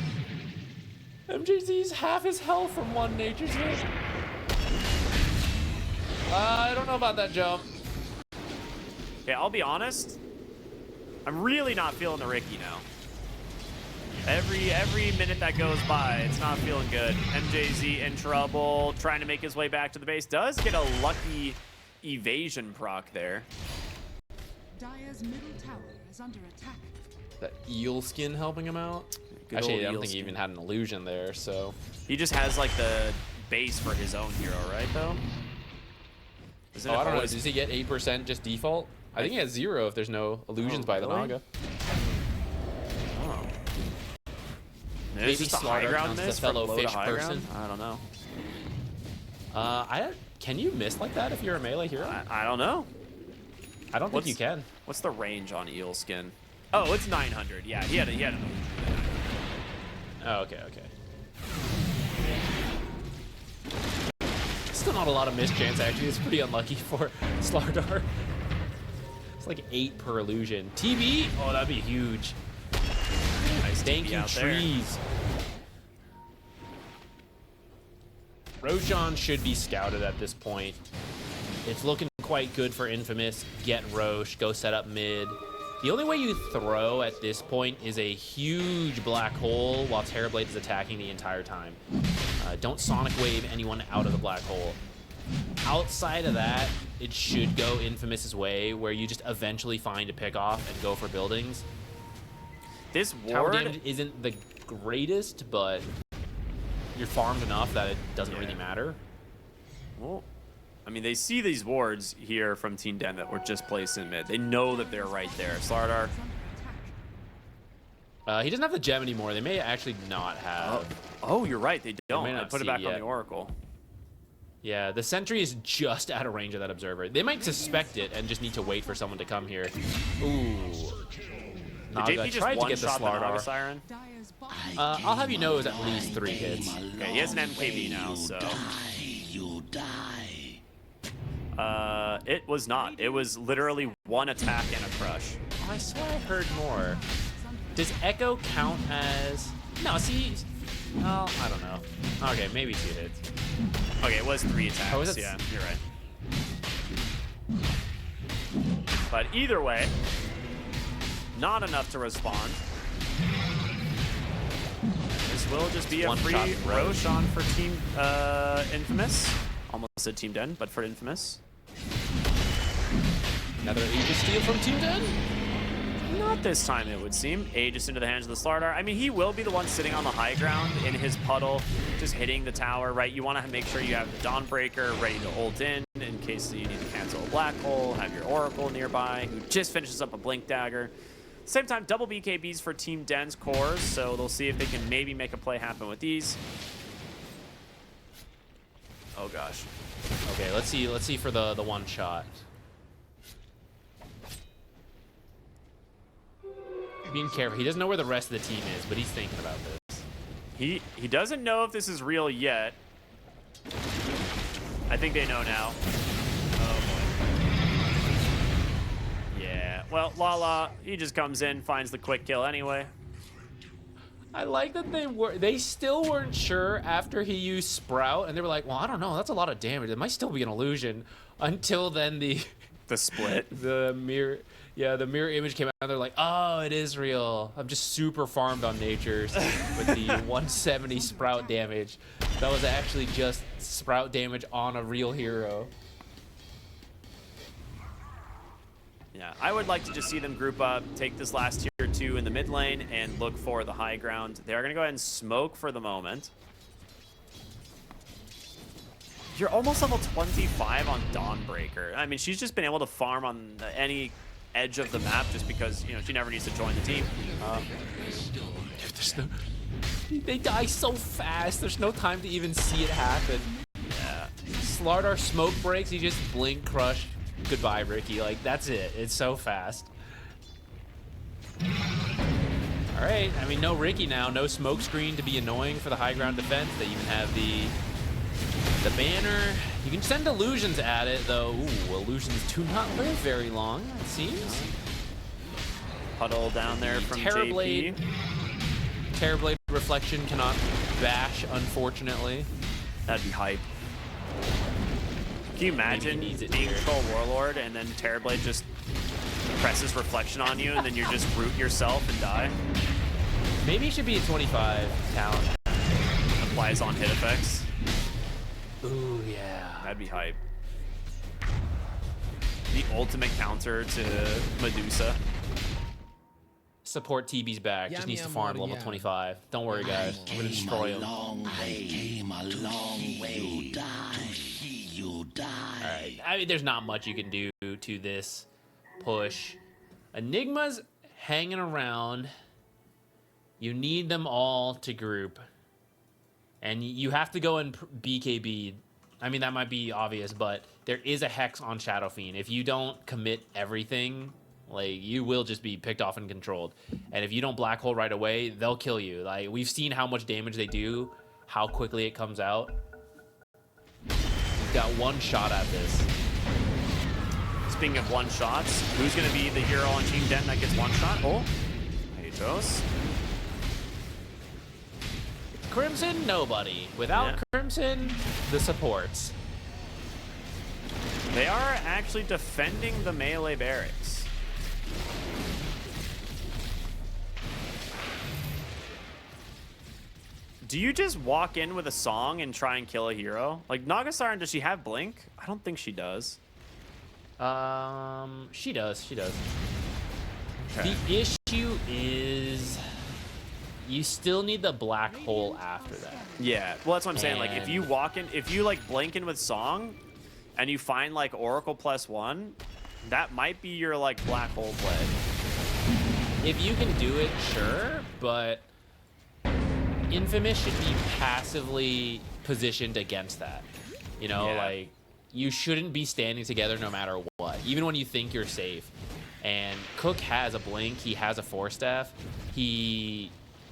MJZ's half his health from one Nature's hit. I don't know about that jump. Yeah, I'll be honest. I'm really not feeling the Ricky now. Every minute that goes by, it's not feeling good. MJZ in trouble, trying to make his way back to the base. Does get a lucky evasion proc there. Dire's middle tower is under attack. That eel skin helping him out? Good Actually, I old don't think he eel even skin. had an illusion there, so... He just has, like, the base for his own hero, right, though? Oh, I don't know. Does he get 8% just default? I think he has 0 if there's no illusions by the really? Naga. Oh. Maybe Is this the high Slardar ground counts miss the from fellow low to fish high person. ground? I don't know. Can you miss like that if you're a melee hero? I don't know. I don't think you can. What's the range on eel skin? Oh, it's 900. Yeah, he had an Oh, okay. Still not a lot of miss chance, actually. It's pretty unlucky for Slardar. It's like 8 per illusion. TB? Oh, that'd be huge. nice Thank TP you, out there. trees. Roshan should be scouted at this point. It's looking quite good for Infamous. Get Roche, go set up mid. The only way you throw at this point is a huge black hole while Terrorblade is attacking the entire time. Don't Sonic Wave anyone out of the black hole. Outside of that, it should go Infamous's way, where you just eventually find a pick off and go for buildings. This Tower ward damage isn't the greatest, but you're farmed enough that it doesn't really matter. Well, I mean, they see these wards here from Team Den that were just placed in mid. They know that they're right there. Slardar. He doesn't have the gem anymore. They may actually not have. Oh, you're right. They don't. may I not put it see back it on yet. the Oracle. Yeah, the sentry is just out of range of that observer. They might suspect it and just need to wait for someone to come here. Ooh. Did Naga JP just tried to get the one-shot the Naga Slardar. Siren? Dire's bottom I'll have you know it was at least 3 hits. Okay, he has an MKB now, so... You die. It was not. It was literally one attack and a crush. Oh, I swear I heard more. Does Echo count as... No, see... Well, I don't know. Okay, maybe 2 hits. Okay, it was 3 attacks. Oh, is it? Yeah, you're right. But either way, not enough to respond. This will just be a One free shot Roche. Roche on for Team Infamous. Almost said Team Den, but for Infamous. Another Aegis steal from Team Den? Not this time, it would seem. Aegis into the hands of the Slardar. I mean, he will be the one sitting on the high ground in his puddle, just hitting the tower, right? You want to make sure you have the Dawnbreaker ready to ult in case you need to cancel a black hole, have your Oracle nearby, who just finishes up a Blink Dagger. Same time, double BKBs for Team Den's cores, so they'll see if they can maybe make a play happen with these. Oh, gosh. Okay, let's see for the one shot. Being careful. He doesn't know where the rest of the team is, but he's thinking about this. He doesn't know if this is real yet. I think they know now. Oh boy. Yeah. Well, Lala, he just comes in, finds the quick kill anyway. I like that they still weren't sure after he used Sprout, and they were like, well, I don't know, that's a lot of damage. It might still be an illusion. Until then the split. the mirror image came out, and they're like, oh, it is real. I'm just super farmed on natures with the 170 Sprout damage. That was actually just Sprout damage on a real hero. Yeah, I would like to just see them group up, take this last tier 2 in the mid lane, and look for the high ground. They are going to go ahead and smoke for the moment. You're almost level 25 on Dawnbreaker. I mean, she's just been able to farm on any edge of the map just because, you know, she never needs to join the team. They die so fast. There's no time to even see it happen. Yeah. Slardar smoke breaks. He just blink, crush. Goodbye, Ricky. Like, that's it. It's so fast. All right. I mean, no Ricky now. No smoke screen to be annoying for the high ground defense. They even have the banner. You can send illusions at it, though. Ooh, illusions do not live very long, it seems. Puddle down there from JP. Terrorblade reflection cannot bash, unfortunately. That'd be hype. Can you imagine needs it being here. Troll Warlord and then Terrorblade just presses reflection on you and then you just root yourself and die? Maybe it should be a 25 talent. Applies on hit effects. Ooh, yeah. That'd be hype. The ultimate counter to Medusa. Support TB's back. Just Yum, needs to yum, farm yum, level yum. 25. Don't worry, guys. I'm gonna destroy him. I came a long way to see you die. All right. I mean, there's not much you can do to this push. Enigma's hanging around. You need them all to group. And you have to go and BKB. I mean, that might be obvious, but there is a Hex on Shadow Fiend. If you don't commit everything, like, you will just be picked off and controlled. And if you don't black hole right away, they'll kill you. Like, we've seen how much damage they do, how quickly it comes out. We've got one shot at this. Speaking of one shots, who's going to be the hero on Team Den that gets one shot? Oh, Atos. Crimson, nobody. Without Yeah. Crimson, the supports. They are actually defending the melee barracks. Do you just walk in with a song and try and kill a hero? Like, Nagasaran, does she have Blink? I don't think she does. She does. Okay. The issue is you still need the black hole after that. Yeah, well, that's what I'm saying. Like, if And- you walk in, if you, like, blink in with song, and you find like Oracle +1, that might be your like black hole play. If you can do it, sure, but Infamous should be passively positioned against that. You know, Yeah. like, you shouldn't be standing together no matter what, even when you think you're safe. And Cook has a blink, he has a force staff. He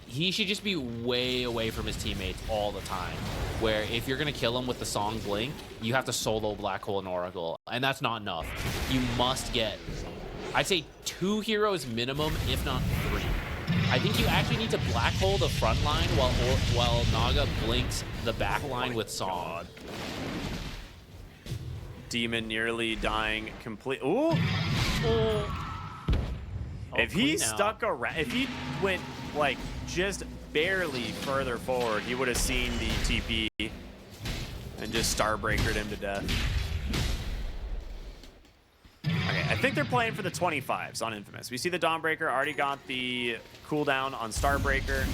should just be way away from his teammates all the time. Where if you're gonna kill him with the song Blink, you have to solo Black Hole and Oracle, and that's not enough. You must get, I'd say, 2 heroes minimum, if not 3. I think you actually need to Black Hole the front line while Naga blinks the back line with song. Demon nearly dying complete. Ooh! If he stuck around, if he went like just barely further forward, he would have seen the TP and just Starbreakered him to death. Okay, I think they're playing for the 25s on Infamous. We see the Dawnbreaker already got the cooldown on Starbreaker,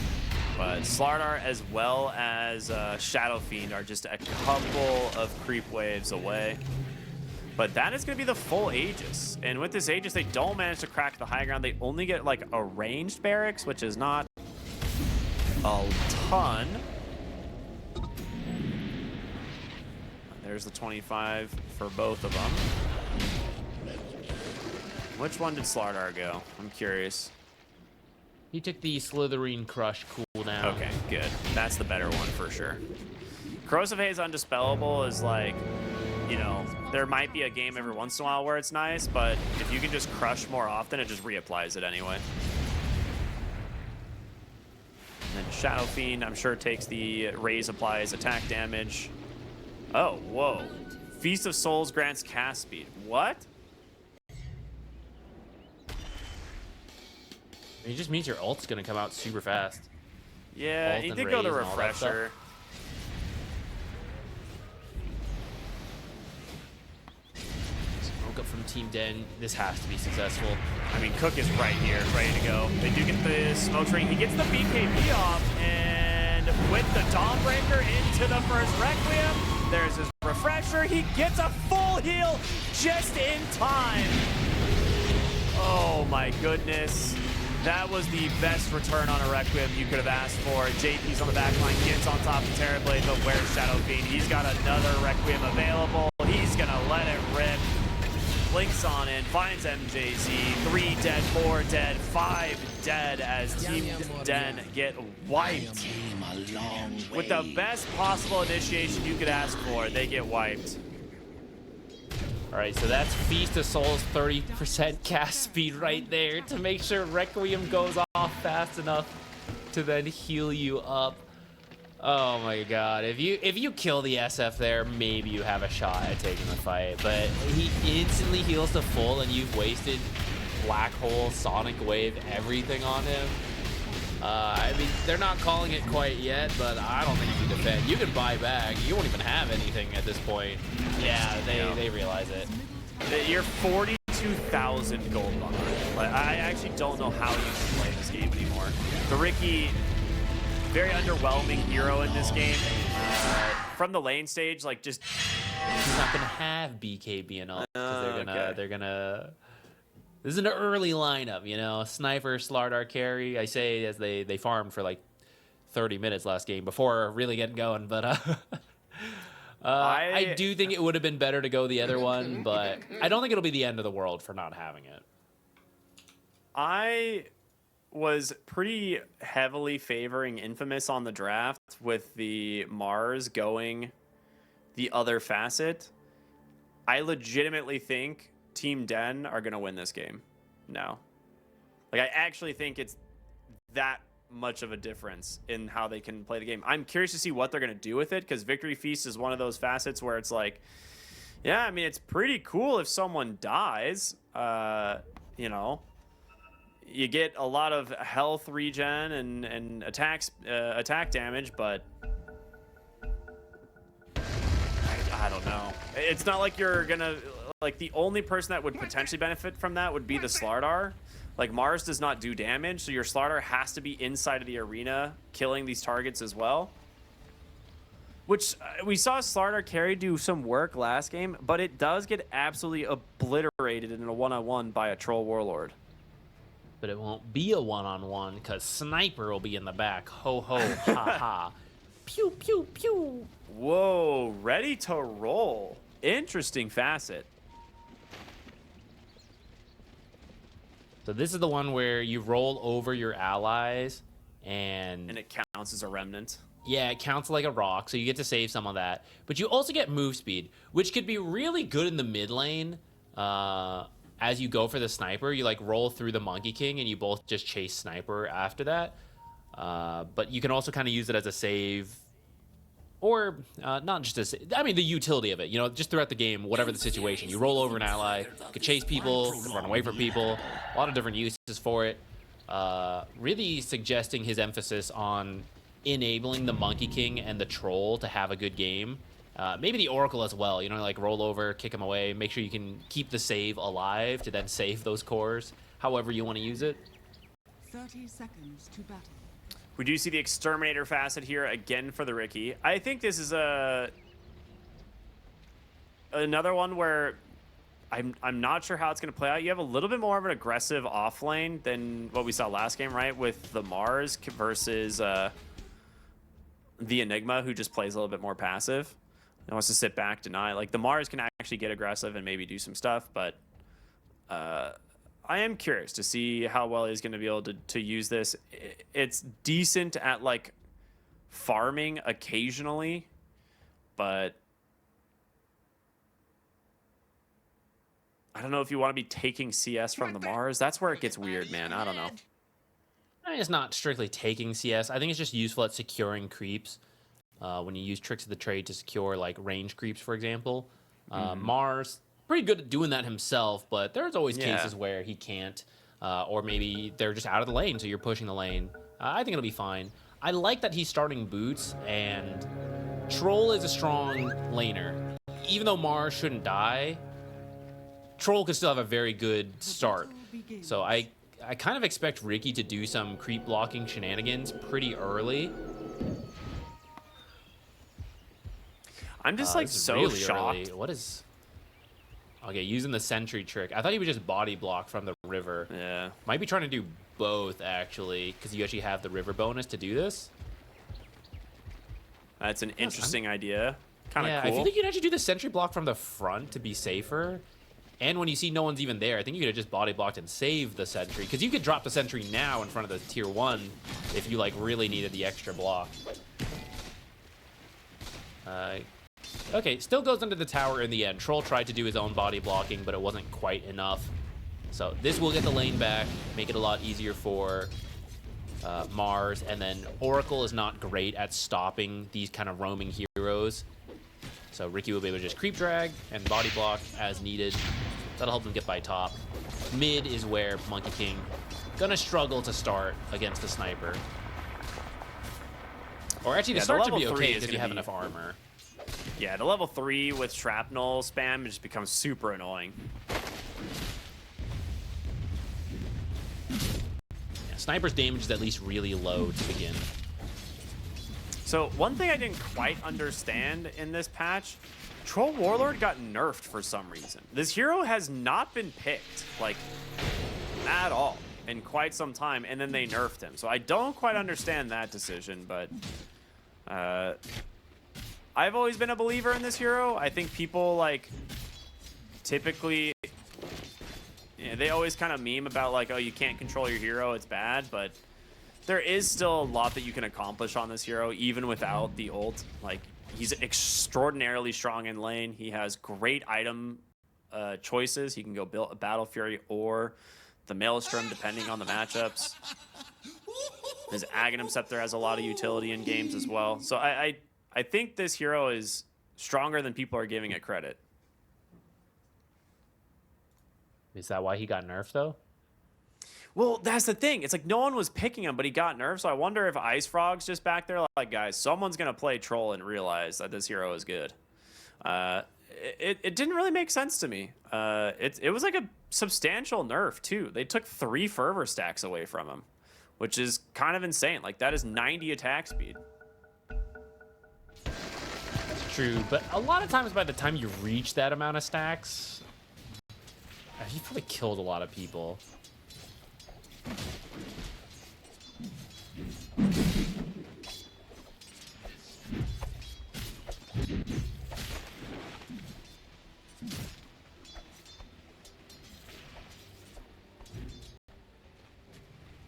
but Slardar as well as Shadow Fiend are just a couple of creep waves away. But that is going to be the full Aegis. And with this Aegis, they don't manage to crack the high ground. They only get like a ranged barracks, which is not a ton. There's the 25 for both of them. Which one did Slardar go? I'm curious. He took the Slitherine Crush cooldown. Okay, good. That's the better one for sure. Corrosive Haze Undispellable is like, you know, there might be a game every once in a while where it's nice, but if you can just crush more often, it just reapplies it anyway. And then Shadow Fiend, I'm sure, takes the raise applies attack damage. Oh, whoa. Feast of Souls grants cast speed. What? It just means your ult's gonna come out super fast. Yeah, Ult he and did go the raise and all that stuff. refresher. Smoke up from Team Den. This has to be successful. I mean, Cook is right here, ready to go. They do get the smoke screen. He gets the BKB off, and with the Dawnbreaker into the first Requiem, there's his refresher. He gets a full heal just in time. Oh my goodness. That was the best return on a Requiem you could have asked for. JP's on the back line, gets on top of Terrorblade, but where's Shadow Fiend? He's got another Requiem available. He's gonna let it rip. Blinks on in, finds MJZ. 3 dead, 4 dead, 5 dead as Team Den get wiped. With the best possible initiation you could ask for, they get wiped. All right, so that's Feast of Souls 30% cast speed right there to make sure Requiem goes off fast enough to then heal you up. Oh my god, if you kill the SF there, maybe you have a shot at taking the fight, but he instantly heals to full and you've wasted Black Hole, Sonic Wave, everything on him. I mean, they're not calling it quite yet, but I don't think you can defend. You can buy back. You won't even have anything at this point. Yeah, they realize it. You're 42,000 gold behind. Like, I actually don't know how you can play this game anymore. The Ricky, very underwhelming hero in this game. From the lane stage, like just He's not gonna have BKB and all because okay. they're gonna. This is an early lineup, you know. Sniper, Slardar carry. I say as they farmed for like 30 minutes last game before really getting going, but I do think it would have been better to go the other one, but I don't think it'll be the end of the world for not having it. I was pretty heavily favoring Infamous on the draft with the Mars going the other facet. I legitimately think Team Den are going to win this game now. Like, I actually think it's that much of a difference in how they can play the game. I'm curious to see what they're going to do with it, because Victory Feast is one of those facets where it's like, yeah, I mean, it's pretty cool if someone dies. You know, you get a lot of health regen and attack damage, but I don't know. It's not like you're going to... Like, the only person that would potentially benefit from that would be the Slardar. Like, Mars does not do damage, so your Slardar has to be inside of the arena killing these targets as well. Which we saw Slardar Carry do some work last game, but it does get absolutely obliterated in a one-on-one by a Troll Warlord. But it won't be a one-on-one because Sniper will be in the back. Ho ho ha ha. Pew pew pew. Whoa, ready to roll. Interesting facet. So this is the one where you roll over your allies and it counts as a remnant. yeah, it counts like a rock, so you get to save some of that. But you also get move speed, which could be really good in the mid lane. As you go for the Sniper, you like roll through the Monkey King and you both just chase Sniper after that. But you can also kind of use it as a save. Or not just as, I mean, the utility of it, you know, just throughout the game, whatever the situation. You roll over an ally, you can chase people, you can run away from people, a lot of different uses for it. Really suggesting his emphasis on enabling the Monkey King and the Troll to have a good game. Maybe the Oracle as well, you know, like roll over, kick him away, make sure you can keep the save alive to then save those cores, however you want to use it. 30 seconds to battle. We do see the Exterminator facet here again for the Riki. I think this is another one where I'm not sure how it's going to play out. You have a little bit more of an aggressive off lane than what we saw last game, right? With the Mars versus the Enigma, who just plays a little bit more passive. He wants to sit back, deny. Like, the Mars can actually get aggressive and maybe do some stuff, but I am curious to see how well he's going to be able to use this. It's decent at, like, farming occasionally, but I don't know if you want to be taking CS from the Mars. That's where it gets weird, man. I don't know. I mean, it's not strictly taking CS. I think it's just useful at securing creeps. When you use tricks of the trade to secure like range creeps, for example. Mars, pretty good at doing that himself, but there's always cases where he can't, or maybe they're just out of the lane, so you're pushing the lane. I think it'll be fine. I like that he's starting boots, and Troll is a strong laner. Even though Mars shouldn't die, Troll could still have a very good start. So I kind of expect Riki to do some creep blocking shenanigans pretty early. I'm just like so really shocked. early. What is... Okay, using the sentry trick. I thought he would just body block from the river. Yeah. Might be trying to do both, actually, because you actually have the river bonus to do this. That's an interesting idea. Kind of Yeah, cool. I feel like you can actually do the sentry block from the front to be safer. And when you see no one's even there, I think you could have just body blocked and saved the sentry. Because you could drop the sentry now in front of the tier 1 if you like really needed the extra block. Okay, still goes under the tower in the end. Troll tried to do his own body blocking, but it wasn't quite enough. So this will get the lane back, make it a lot easier for Mars. And then Oracle is not great at stopping these kind of roaming heroes. So Riki will be able to just creep drag and body block as needed. That'll help him get by top. Mid is where Monkey King gonna struggle to start against a sniper. Or actually, the start should be okay because you have enough armor. Yeah, the level 3 with shrapnel spam just becomes super annoying. Yeah, Sniper's damage is at least really low to begin. So one thing I didn't quite understand in this patch, Troll Warlord got nerfed for some reason. This hero has not been picked, like, at all in quite some time, and then they nerfed him. So I don't quite understand that decision, but I've always been a believer in this hero. I think people, like, typically, yeah, they always kind of meme about, like, oh, you can't control your hero, it's bad, but there is still a lot that you can accomplish on this hero, even without the ult. Like, he's extraordinarily strong in lane. He has great item choices. He can go build a Battle Fury or the Maelstrom, depending on the matchups. His Aghanim Scepter has a lot of utility in games as well. So I think this hero is stronger than people are giving it credit. Is that why he got nerfed, though? Well, that's the thing. It's like no one was picking him, but he got nerfed. So I wonder if Ice Frog's just back there like, guys, someone's going to play Troll and realize that this hero is good. It didn't really make sense to me. It was like a substantial nerf, too. They took 3 fervor stacks away from him, which is kind of insane. Like, that is 90 attack speed. True, but a lot of times by the time you reach that amount of stacks, you've probably killed a lot of people.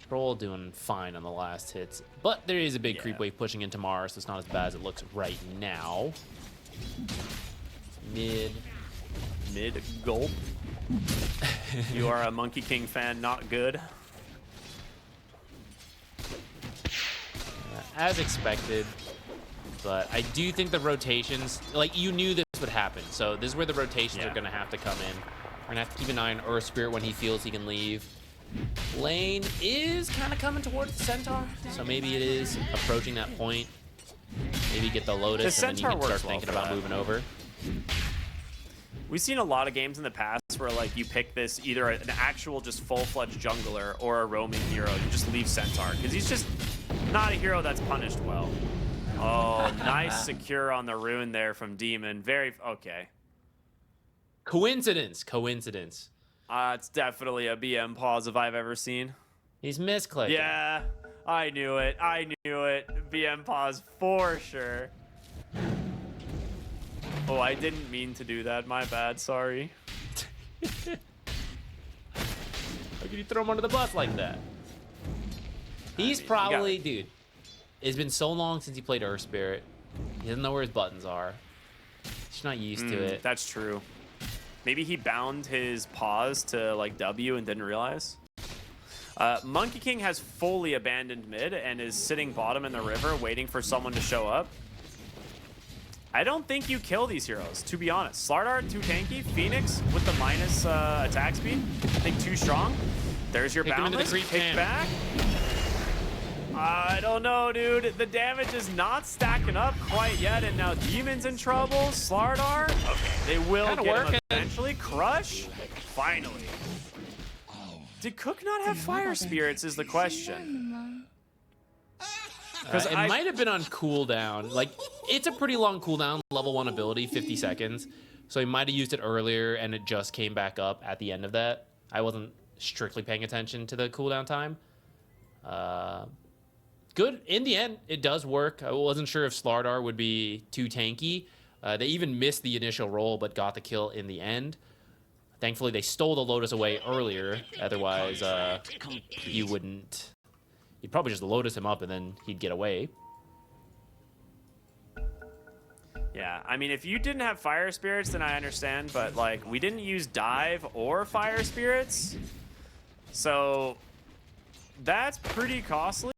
Troll doing fine on the last hits, but there is a big creep wave pushing into Mars, so it's not as bad as it looks right now. Mid gulp. You are a Monkey King fan, not good. As expected, but I do think the rotations, like you knew this would happen, so this is where the rotations are going to have to come in. We're going to have to keep an eye on Earth Spirit when he feels he can leave. Lane is kind of coming towards the Centaur, so maybe it is approaching that point. Maybe get the Lotus, and then you can start thinking about moving over. We've seen a lot of games in the past where like you pick this either an actual just full-fledged jungler or a roaming hero. You just leave Centaur because he's just not a hero that's punished well. Oh, nice secure on the rune there from Demon. Very okay. Coincidence. It's definitely a BM pause if I've ever seen. He's misclicking. Yeah, I knew it. BM pause for sure. Oh, I didn't mean to do that. My bad. Sorry. How can you throw him under the bus like that? He's probably, dude, it's been so long since he played Earth Spirit. He doesn't know where his buttons are. He's not used to it. That's true. Maybe he bound his pause to like W and didn't realize. Monkey King has fully abandoned mid and is sitting bottom in the river waiting for someone to show up. I don't think you kill these heroes, to be honest. Slardar, too tanky. Phoenix with the minus attack speed. I think too strong. There's your boundless. Kick back. I don't know, dude. The damage is not stacking up quite yet, and now Demon's in trouble. Slardar, okay, they will get him eventually. Crush, finally. Did Cook not have fire spirits is the question. Because it might have been on cooldown. Like, it's a pretty long cooldown, level 1 ability, 50 seconds. So he might have used it earlier, and it just came back up at the end of that. I wasn't strictly paying attention to the cooldown time. Good. In the end, it does work. I wasn't sure if Slardar would be too tanky. They even missed the initial roll, but got the kill in the end. Thankfully, they stole the Lotus away earlier. Otherwise, you wouldn't... You'd probably just Lotus him up, and then he'd get away. Yeah, I mean, if you didn't have fire spirits, then I understand. But, like, we didn't use dive or fire spirits. So, that's pretty costly.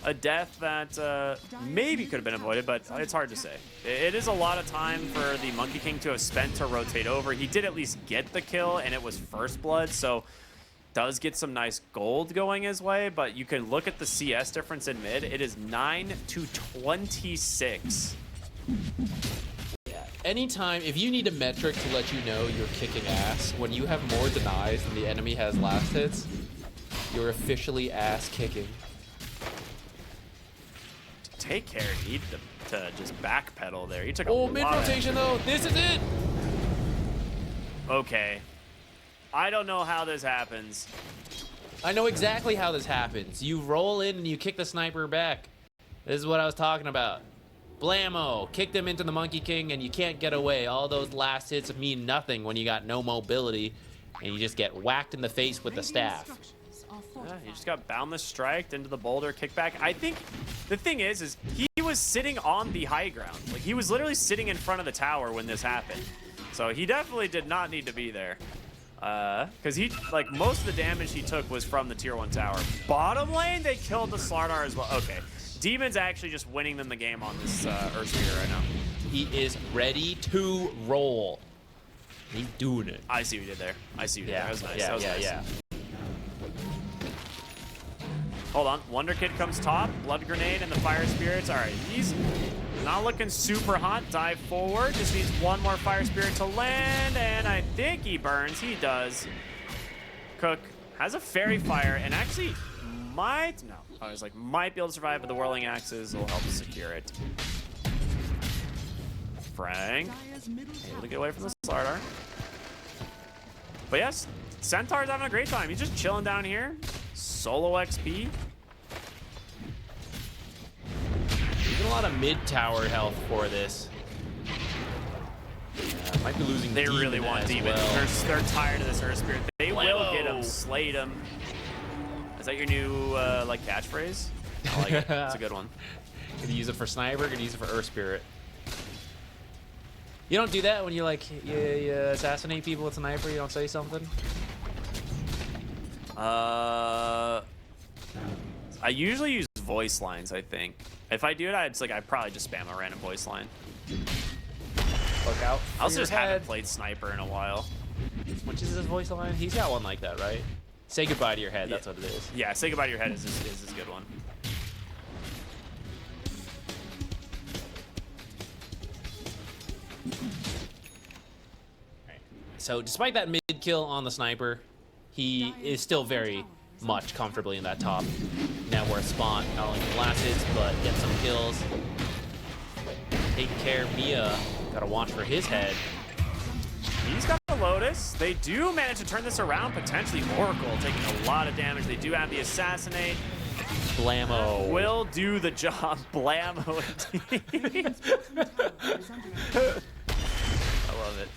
A death that maybe could have been avoided, but it's hard to say. It is a lot of time for the Monkey King to have spent to rotate over. He did at least get the kill, and it was first blood, so does get some nice gold going his way, but you can look at the CS difference in mid. It is 9 to 26. Anytime, if you need a metric to let you know you're kicking ass, when you have more denies than the enemy has last hits, you're officially ass kicking. Take care, he need to just backpedal there. He took a mid rotation though. This is it. Okay. I don't know how this happens. I know exactly how this happens. You roll in and you kick the sniper back. This is what I was talking about. Blammo. Kicked him into the Monkey King and you can't get away. All those last hits mean nothing when you got no mobility and you just get whacked in the face with the staff. Yeah, he just got boundless striked into the boulder kickback. I think the thing is he was sitting on the high ground. Like, he was literally sitting in front of the tower when this happened. So he definitely did not need to be there. Because he, like, most of the damage he took was from the tier 1 tower. Bottom lane, they killed the Slardar as well. Okay. Demon's actually just winning them the game on this Earth Spear right now. He is ready to roll. He's doing it. I see what you did there. I see what you did there. That was nice. That was nice. Hold on. Wonder Kid comes top. Blood Grenade and the Fire Spirits. All right. He's not looking super hot. Dive forward. Just needs one more Fire Spirit to land. And I think he burns. He does. Cook has a Fairy Fire and actually might... No. I was like, might be able to survive, but the Whirling Axes will help secure it. Frank Dire's middle able tower to get away from the is Slardar. But yes, Centaur's having a great time. He's just chilling down here. Solo XP. Using a lot of mid-tower health for this. Might be losing They Demon really want as Demon. well. They're tired of this Earth Spirit. They will Blammo. get him, slate him. Is that your new like catchphrase? I like it. It's a good one. Gonna use it for sniper, gonna use it for Earth Spirit. You don't do that when you like you assassinate people with sniper, you don't say something? I usually use voice lines, I think. If I do it, I'd probably just spam a random voice line. Look out. I also for your just haven't head. played sniper in a while. Which is his voice line? He's got one like that, right? Say goodbye to your head, that's what it is. Yeah, say goodbye to your head is a good one. So despite that mid kill on the sniper, he is still very much comfortably in that top net worth spot. Not only the last hits, but get some kills. Taking care of Mia. Gotta watch for his head. He's got the Lotus. They do manage to turn this around, potentially Oracle taking a lot of damage. They do have the Assassinate. Blammo. Will do the job. Blammo indeed. I love it.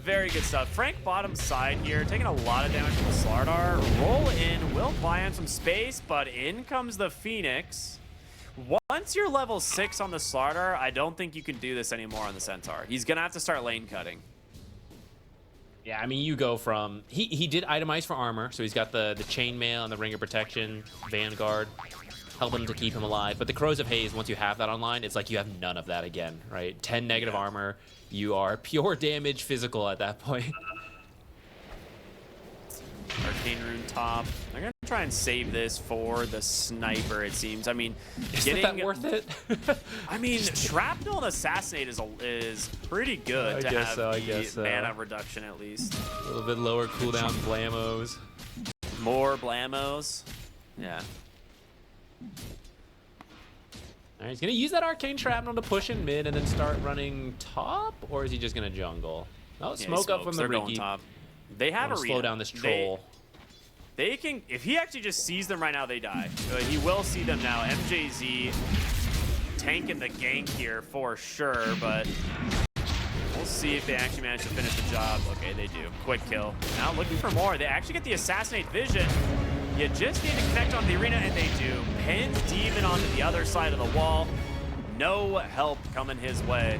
Very good stuff. Frank bottom side here, taking a lot of damage from the Slardar. Roll in, will buy him some space, but in comes the Phoenix. Once you're level 6 on the Slardar, I don't think you can do this anymore on the Centaur. He's gonna have to start lane cutting. Yeah, I mean, you go from... He did itemize for armor, so he's got the chainmail and the ring of protection, Vanguard, helping to keep him alive. But the Crows of Haze, once you have that online, it's like you have none of that again, right? 10 negative armor. You are pure damage physical at that point. Arcane Rune top. They're gonna try and save this for the sniper, it seems. I mean, Isn't that worth it? I mean, Shrapnel and Assassinate is pretty good I to guess have so, I the guess so. mana reduction at least. A little bit lower cooldown Blamos. More Blamos. Yeah. All right, he's gonna use that arcane shrapnel to push in mid and then start running top, or is he just gonna jungle? Oh, Yeah, smoke up from the They're going Riki. top. They have a Slow down this troll. They can, if he actually just sees them right now, they die. He will see them now. MJZ tanking the gank here for sure, but we'll see if they actually manage to finish the job. Okay, they do. Quick kill. Now looking for more. They actually get the Assassinate Vision. You just need to connect on the arena, and they do. Pins Demon onto the other side of the wall. No help coming his way.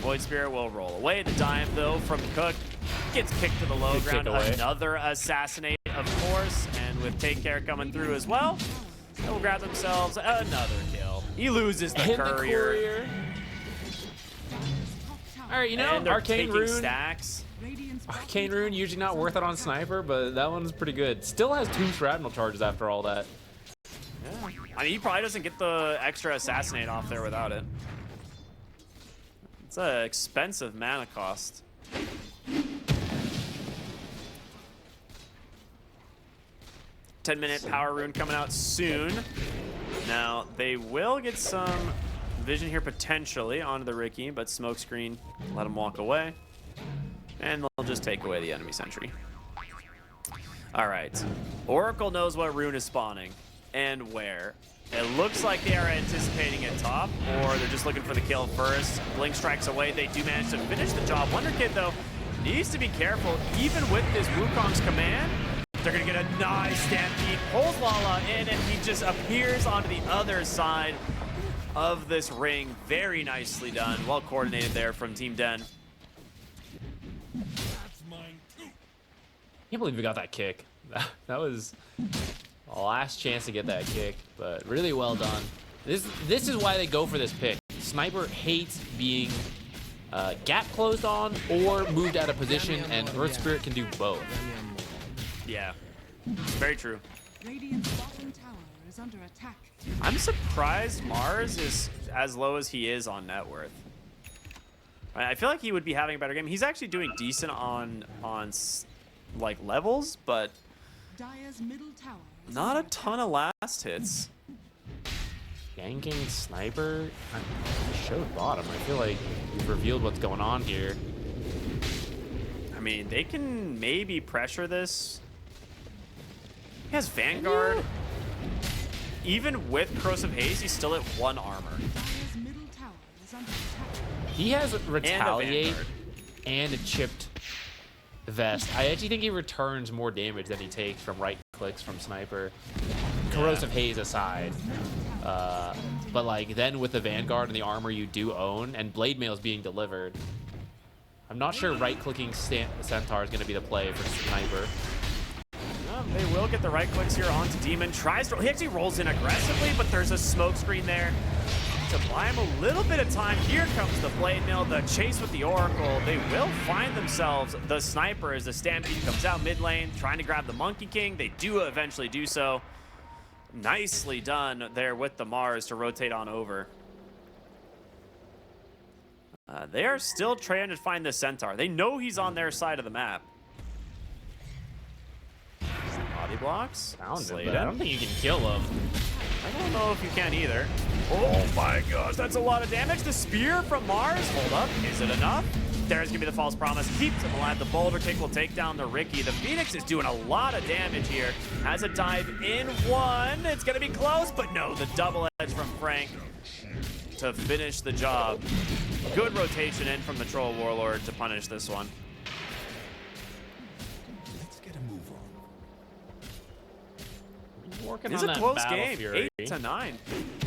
Void Spirit will roll away. The dime, though, from Cook gets kicked to the low Good ground. kick away. Another Assassinate, of course, and with Take Care coming through as well, they'll grab themselves another kill. He loses the And courier. the courier. All right, you know, And they're arcane taking rune. stacks. Arcane rune usually not worth it on sniper, but that one's pretty good. Still has 2 shrapnel charges after all that. Yeah. I mean, he probably doesn't get the extra Assassinate off there without it. It's an expensive mana cost. $10-minute power rune coming out soon. Now, they will get some vision here potentially onto the Riki, but smokescreen, let him walk away. And they'll just take away the enemy sentry. All right. Oracle knows what rune is spawning and where. It looks like they are anticipating it top, or they're just looking for the kill first. Blink strikes away. They do manage to finish the job. Wonder Kid, though, needs to be careful. Even with this Wukong's command, they're going to get a nice stampede. Pulls Lala in, and he just appears onto the other side of this ring. Very nicely done. Well coordinated there from Team Den. Can't believe we got that kick. That was the last chance to get that kick, but really well done. This is why they go for this pick. Sniper hates being gap closed on or moved out of position, and Earth Spirit can do both. Yeah, very true. Radiant's bottom tower is under attack. I'm surprised Mars is as low as he is on net worth. I feel like he would be having a better game. He's actually doing decent on like levels, but Dire's middle tower is not a under ton of last hits. Ganking sniper. I showed bottom. I feel like we've revealed what's going on here. I mean, they can maybe pressure this. He has Vanguard. Even with Corrosive Haze, he's still at 1 armor. Dire's middle tower is under attack. He has And a retaliate Vanguard. and a chipped vest. I actually think he returns more damage than he takes from right clicks from sniper. Corrosive Haze aside. But like then with the Vanguard and the armor you do own, and Blade Mail is being delivered, I'm not sure right-clicking Centaur is going to be the play for sniper. They will get the right clicks here onto Demon. Tries to, he actually rolls in aggressively, but there's a smoke screen there to buy him a little bit of time. Here comes the Blade Mail, the chase with the Oracle. They will find themselves the sniper as the Stampede comes out mid lane, trying to grab the Monkey King. They do eventually do so. Nicely done there with the Mars to rotate on over. They are still trying to find the Centaur. They know he's on their side of the map. Body blocks. Found him, Slade but I him. don't think you can kill him. I don't know if you can either. Oh my gosh, that's a lot of damage. The spear from Mars. Hold up, is it enough? There's gonna be the false promise. Keeps him alive. The boulder kick will take down the Ricky. The Phoenix is doing a lot of damage here. Has a dive in 1. It's gonna be close, but no, the double edge from Frank to finish the job. Good rotation in from the Troll Warlord to punish this one. Let's get a move on. Working It's on a that close Battle game, Fury. 8-9.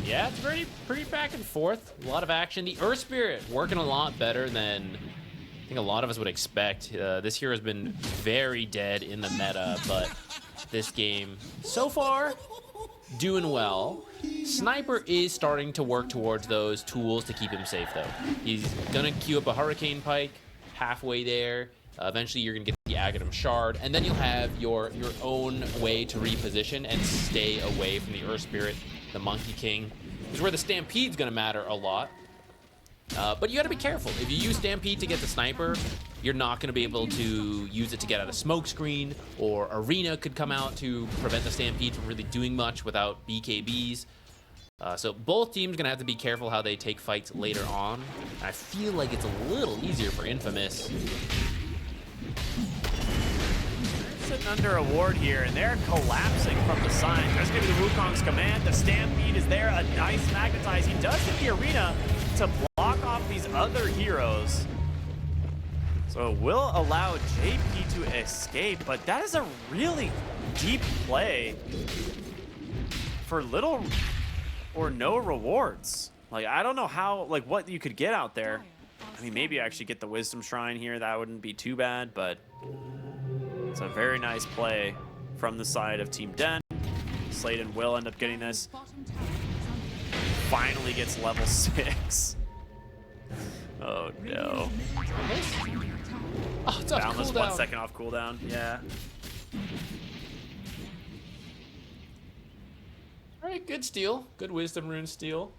Yeah, it's pretty back and forth. A lot of action. The Earth Spirit working a lot better than I think a lot of us would expect. This hero has been very dead in the meta, but this game so far doing well. Sniper is starting to work towards those tools to keep him safe, though. He's gonna queue up a Hurricane Pike halfway there. Eventually, you're gonna get the Agatum Shard, and then you'll have your own way to reposition and stay away from the Earth Spirit, the Monkey King. This is where the Stampede's gonna matter a lot. But you gotta be careful. If you use Stampede to get the sniper, you're not gonna be able to use it to get out of smoke screen, or Arena could come out to prevent the Stampede from really doing much without BKBs. So both teams gonna have to be careful how they take fights later on. I feel like it's a little easier for Infamous. Sitting under a ward here, and they're collapsing from the side. There's gonna be the Wukong's command. The Stampede is there. A nice magnetize. He does hit the Arena to block off these other heroes. So it will allow JP to escape, but that is a really deep play for little or no rewards. Like, I don't know how, like, what you could get out there. I mean, maybe actually get the Wisdom Shrine here. That wouldn't be too bad, but it's a very nice play from the side of Team Den. Sladen will end up getting this. Bottom tower is under attack. Finally gets level 6. Oh no. Oh, it's off Boundless cooldown. 1 second off cooldown. Yeah. All right, good steal. Good Wisdom Rune steal.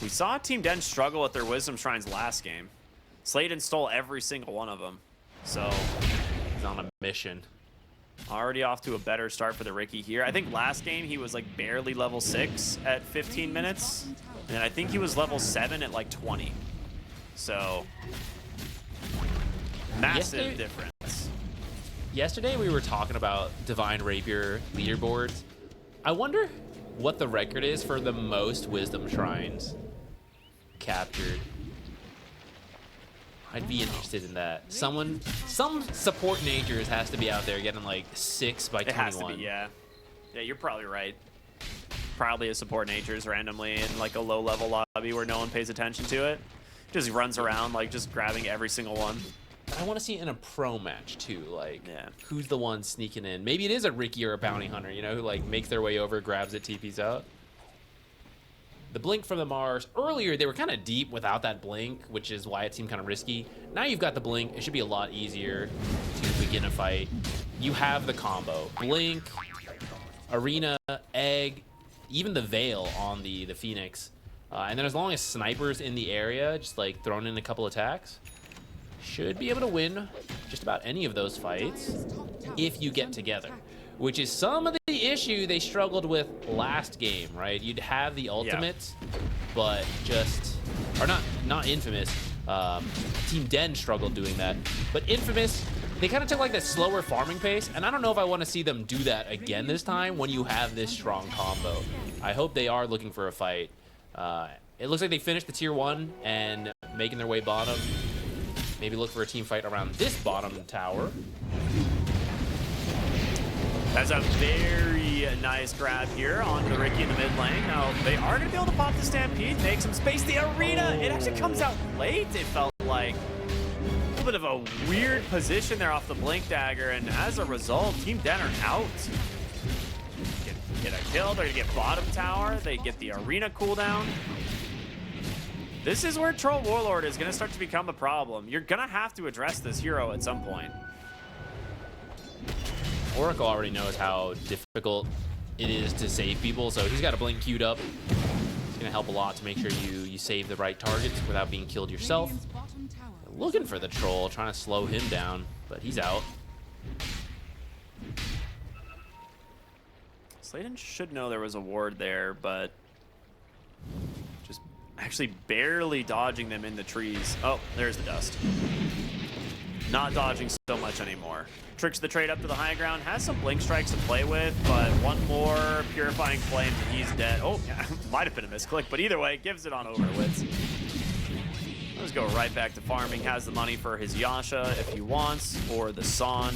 We saw Team Den struggle with their Wisdom Shrines last game. Sladen stole every single one of them. So He's on a mission. already off to a better start for the Ricky here. I think last game he was like barely level 6 at 15 minutes. And I think he was level 7 at like 20. So massive difference. Yesterday we were talking about Divine Rapier leaderboards. I wonder what the record is for the most Wisdom Shrines captured. I'd be interested in that. Some support natures has to be out there getting like 6 by 21. It has to be, yeah. Yeah, you're probably right. Probably a support natures randomly in like a low level lobby where no one pays attention to it. Just runs around like just grabbing every single one. I want to see it in a pro match too. Like, Yeah. who's the one sneaking in? Maybe it is a Ricky or a Bounty Hunter, you know, who like makes their way over, grabs it, TPs out. The blink from the Mars. Earlier, they were kind of deep without that blink, which is why it seemed kind of risky. Now you've got the blink. It should be a lot easier to begin a fight. You have the combo. Blink, Arena, Egg, even the Veil on the Phoenix. And then as long as Sniper's in the area, just like throwing in a couple attacks, should be able to win just about any of those fights if you get together, which is some of the the issue they struggled with last game, right? You'd have the ultimate, but just, or not Infamous. Team Den struggled doing that, but Infamous, they kind of took like this slower farming pace, and I don't know if I want to see them do that again this time when you have this strong combo. I hope they are looking for a fight. It looks like they finished the tier 1 and making their way bottom. Maybe look for a team fight around this bottom tower. That's a very nice grab here onto the Ricky in the mid lane. Now, they are going to be able to pop the Stampede, make some space. The arena, it actually comes out late, it felt like. A little bit of a weird position there off the Blink Dagger, and as a result, Team Den are out. Get a kill, they're going to get bottom tower, they get the arena cooldown. This is where Troll Warlord is going to start to become a problem. You're going to have to address this hero at some point. Oracle already knows how difficult it is to save people, so he's got a blink queued up. It's going to help a lot to make sure you save the right targets without being killed yourself. Looking for the troll, trying to slow him down, but he's out. Slayton should know there was a ward there, but just actually barely dodging them in the trees. Oh, there's the dust. Not dodging so much anymore. Tricks the trade up to the high ground, has some blink strikes to play with, but one more purifying flame and he's dead. Oh, yeah, might have been a misclick, but either way, gives it on over to Wits. Let's go right back to farming. Has the money for his Yasha if he wants, or the Sanj.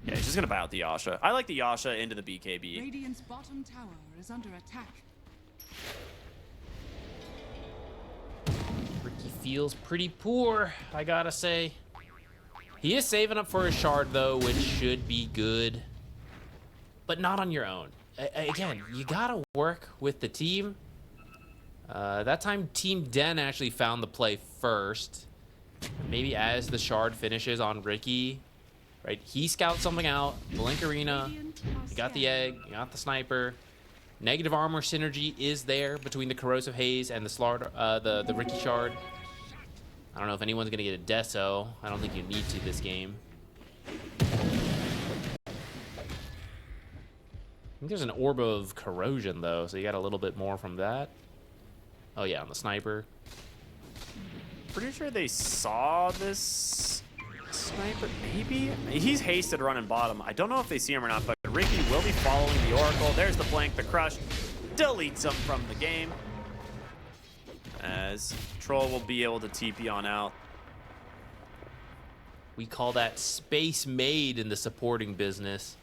Yeah, he's just gonna buy out the Yasha. I like the Yasha into the BKB. Radiant's bottom tower is under attack. Ricky feels pretty poor, I gotta say. He is saving up for a shard, though, which should be good. But not on your own. Again, you gotta work with the team. That time, Team Den actually found the play first. Maybe as the shard finishes on Ricky, right? He scouts something out. Blink Arena. You got the egg. You got the sniper. Negative armor synergy is there between the corrosive haze and the Ricky shard. I don't know if anyone's gonna get a deso. I don't think you need to this game. I think there's an orb of corrosion though, so you got a little bit more from that. Oh yeah, on the sniper. Pretty sure they saw this sniper, maybe? He's hasted running bottom. I don't know if they see him or not, but Ricky will be following the Oracle. There's the flank, the crush. Deletes him from the game. As Troll will be able to TP on out. We call that space made in the supporting business.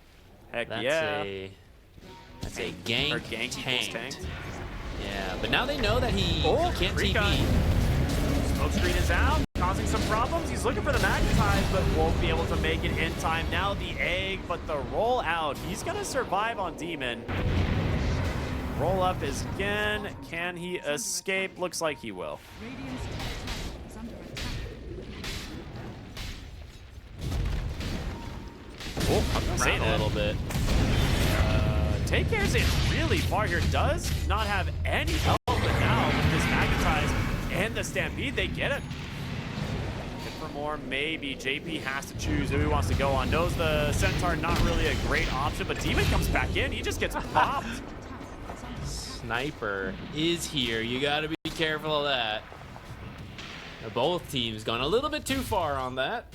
Heck That's yeah. That's a gank Or gank equals tanked. Yeah, but now they know that he can't Recon. TP. Smoke screen is out, causing some problems. He's looking for the magnetize, but won't be able to make it in time. Now the egg, but the roll out. He's gonna survive on Demon. Roll up is again. Can he escape? Looks like he will. Radiant's top tower is under attack. Oh, I'm Saying a little bit. Take care's in really far here. Does not have any help, but now with this magnetize and the stampede, they get it. Good for more, maybe. JP has to choose who he wants to go on. Knows the Centaur not really a great option, but Demon comes back in. He just gets popped. Sniper is here. You got to be careful of that. Both teams gone a little bit too far on that.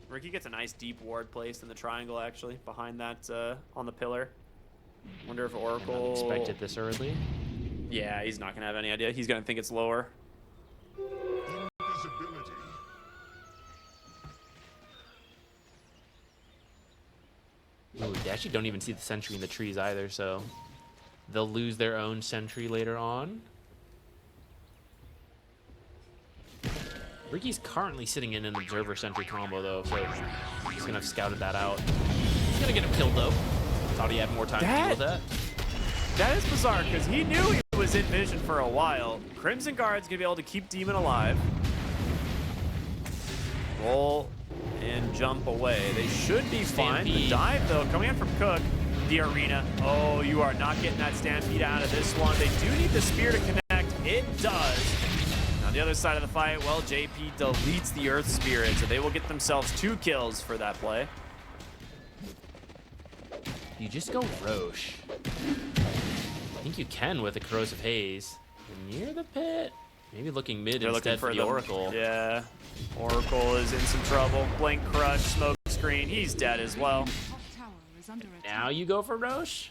Ricky gets a nice deep ward placed in the triangle, actually, behind that on the pillar. Wonder if Oracle... Expected this early. Yeah, he's not going to have any idea. He's going to think it's lower. Invisibility. Ooh, they actually don't even see the sentry in the trees either, so they'll lose their own sentry later on. Ricky's currently sitting in an observer sentry combo though, so he's gonna have scouted that out. He's gonna get him killed though. Thought he had more time to deal with that. That is bizarre, because he knew he was in vision for a while. Crimson Guard's gonna be able to keep Demon alive. Roll and jump away. They should be fine. The Stampede. dive, though, coming in from Cook. The arena. Oh, you are not getting that stampede out of this one. They do need the spear to connect. It does. On the other side of the fight, well, JP deletes the Earth Spirit, so they will get themselves 2 kills for that play. You just go Roche. I think you can with the Corrosive Haze. You're near the pit. Maybe looking mid They're instead looking for the Oracle. Yeah. Oracle is in some trouble. Blink Crush, Smoke Screen. He's dead as well. Top tower is under attack. Now you go for Roche?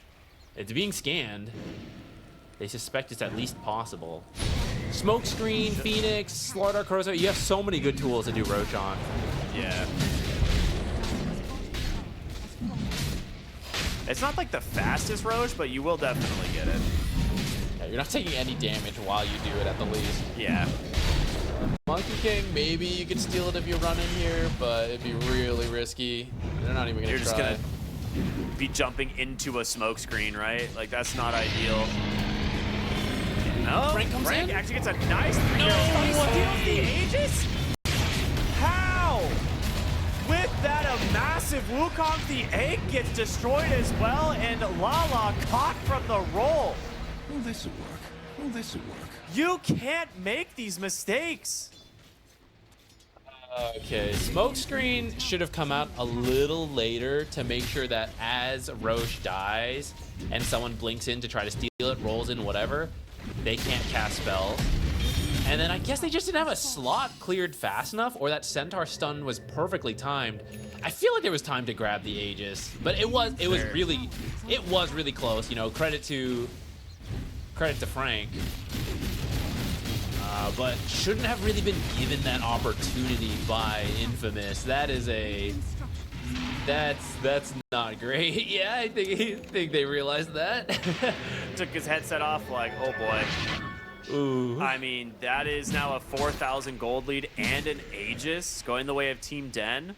It's being scanned. They suspect it's at least possible. Smoke Screen, Phoenix, Slaughter, Corrosive. You have so many good tools to do Roche on. Yeah. It's not like the fastest Roche, but you will definitely get it. Yeah, you're not taking any damage while you do it at the least. Yeah. Monkey King, maybe you could steal it if you run in here, but it'd be really risky. They're not even gonna You're just try. gonna be jumping into a smoke screen, right? Like, that's not ideal. No, Frank comes in? actually gets a nice 3 No He way! steals the Aegis? How? With that, a massive Wukong, the egg gets destroyed as well, and Lala caught from the roll. Will this work? Will this work? You can't make these mistakes. Okay, Smoke Screen should have come out a little later to make sure that as Roche dies and someone blinks in to try to steal it, rolls in, whatever, they can't cast spells. And then I guess they just didn't have a slot cleared fast enough, or that Centaur stun was perfectly timed. I feel like there was time to grab the Aegis, but it was really close. You know, credit to Frank. But shouldn't have really been given that opportunity by Infamous. That's not great. Yeah, I think they realized that. Took his headset off like, oh boy. Ooh. I mean, that is now a 4,000 gold lead and an Aegis going the way of Team Den.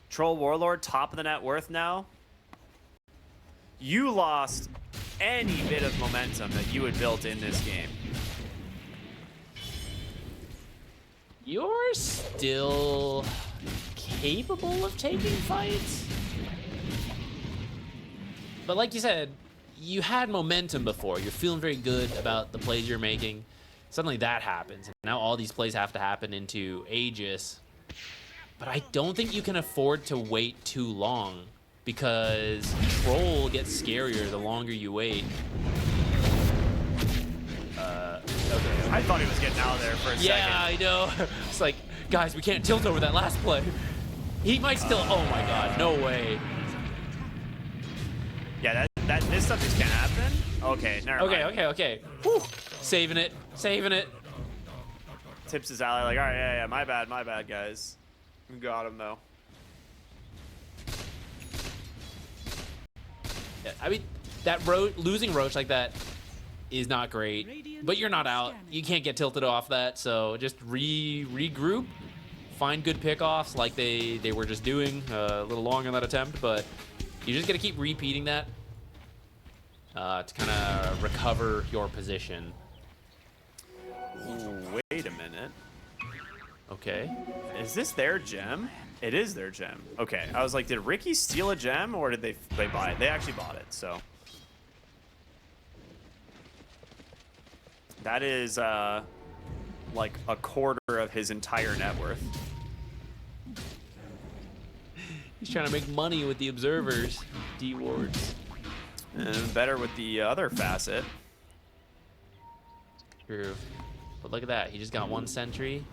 Troll Warlord, top of the net worth now. You lost any bit of momentum that you had built in this game. You're still capable of taking fights. But like you said, you had momentum before. You're feeling very good about the plays you're making. Suddenly that happens. And now all these plays have to happen into Aegis. But I don't think you can afford to wait too long, because Troll gets scarier the longer you wait. Okay. I thought he was getting out of there for a second. Yeah, I know. It's like, guys, we can't tilt over that last play. He might still. Oh my God, no way. Yeah, this stuff just can't happen. Okay, never mind. Okay. Whew. Saving it. Tips his ally like, all right, yeah, my bad, guys. We got him though. Yeah, I mean, that losing Roche like that is not great, but you're not out. You can't get tilted off that, so just regroup, find good pickoffs like they were just doing. A little long on that attempt, but you're just gonna keep repeating that to kind of recover your position. Ooh, wait a minute. Okay. Is this their gem? It is their gem. Okay, I was like, did Ricky steal a gem or did they buy it? They actually bought it, so. That is like a quarter of his entire net worth. He's trying to make money with the observers, D-wards. And better with the other facet. True. But look at that. He just got 1 sentry.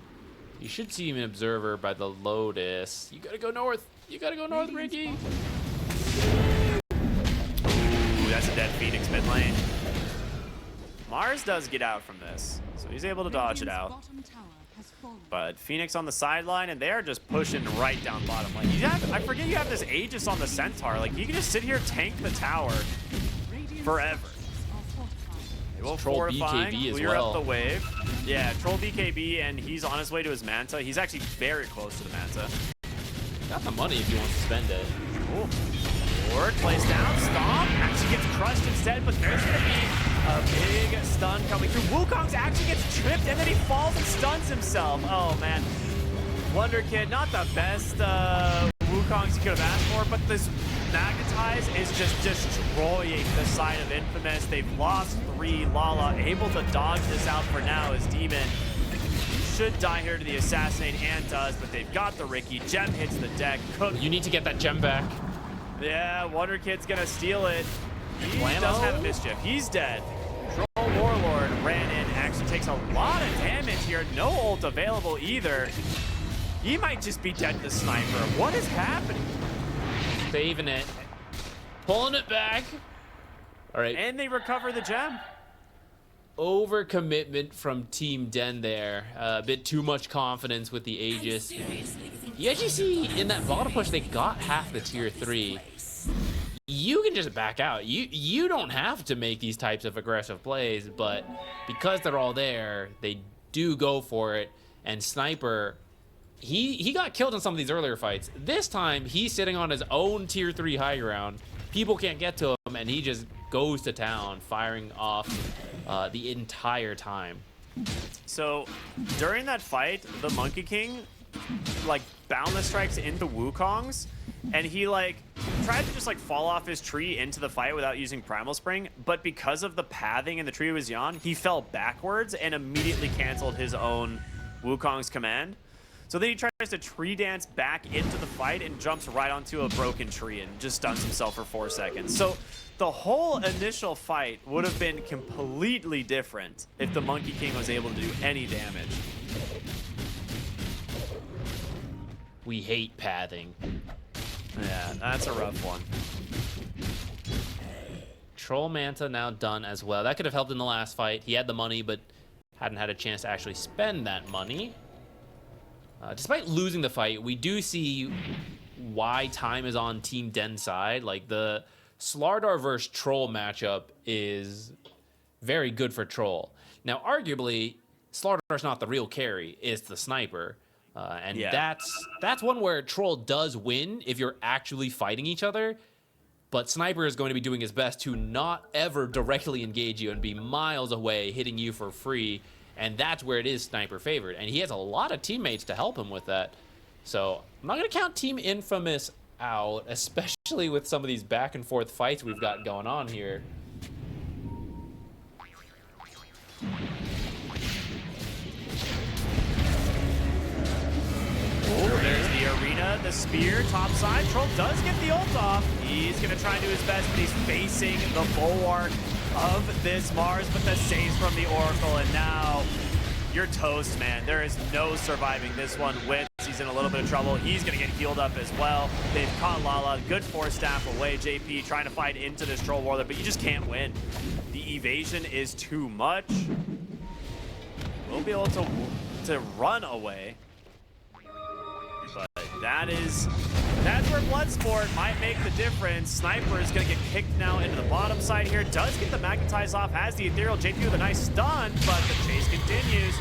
You should see him an observer by the Lotus. You gotta go north. Ricky. Ooh, that's a dead Phoenix mid lane. Mars does get out from this, so he's able to dodge it out. Bottom tower has fallen. But Phoenix on the sideline, and they are just pushing right down bottom. Like, I forget you have this Aegis on the Centaur. Like, you can just sit here, tank the tower Radiant's forever. structures are fortified. They will Troll fortify, BKB as clear well. up the wave. Yeah, Troll BKB, and he's on his way to his Manta. He's actually very close to the Manta. Got the money if you want to spend it. Cool. Ward plays down, Stomp, actually gets crushed instead, but there's gonna be a big stun coming through. Wukong's actually gets tripped, and then he falls and stuns himself. Oh, man. Wonder Kid, not the best Wukongs you could have asked for, but this Magnetize is just destroying the side of Infamous. They've lost 3. Lala able to dodge this out for now as Demon should die here to the Assassinate and does, but they've got the Ricky. Gem hits the deck. Cook. You need to get that gem back. Yeah, Wonder Kid's gonna steal it. He Blammo. doesn't have a mischief. He's dead. Troll Warlord ran in, actually takes a lot of damage here. No ult available either. He might just be dead to the sniper. What is happening? Saving it. Pulling it back. All right. And they recover the gem. Overcommitment from Team Den there. A bit too much confidence with the Aegis. You actually see in that bottom push, they got half the tier 3. You can just back out. You don't have to make these types of aggressive plays, but because they're all there, they do go for it. And Sniper, he got killed in some of these earlier fights. This time, he's sitting on his own tier 3 high ground. People can't get to him, and he just goes to town, firing off the entire time. So during that fight, the Monkey King like boundless strikes into Wukong's, and he like tried to just like fall off his tree into the fight without using Primal Spring, but because of the pathing in the tree he was on, he fell backwards and immediately canceled his own Wukong's command. So then he tries to tree dance back into the fight and jumps right onto a broken tree and just stuns himself for 4 seconds. So the whole initial fight would have been completely different if the Monkey King was able to do any damage. We hate pathing. Yeah, that's a rough one. Troll Manta now done as well. That could have helped in the last fight. He had the money, but hadn't had a chance to actually spend that money. Despite losing the fight, we do see why time is on Team Den's side. Like, the Slardar versus Troll matchup is very good for Troll. Now, arguably, Slardar's not the real carry, it's the Sniper. And Yeah. that's one where Troll does win if you're actually fighting each other. But Sniper is going to be doing his best to not ever directly engage you and be miles away, hitting you for free. And that's where it is Sniper favored. And he has a lot of teammates to help him with that. So I'm not going to count Team Infamous out, especially with some of these back and forth fights we've got going on here. Oh, there's the arena, the spear, top side. Troll does get the ult off. He's going to try and do his best, but he's facing the bulwark of this Mars, but the saves from the Oracle, and now you're toast, man. There is no surviving this one. Wits, he's in a little bit of trouble. He's going to get healed up as well. They've caught Lala. Good force staff away. JP trying to fight into this Troll Warlord, but you just can't win. The evasion is too much. We'll be able to run away. But that's where Bloodsport might make the difference. Sniper is going to get kicked now into the bottom side here. Does get the Magnetize off, has the Ethereal. JP with a nice stun, but the chase continues.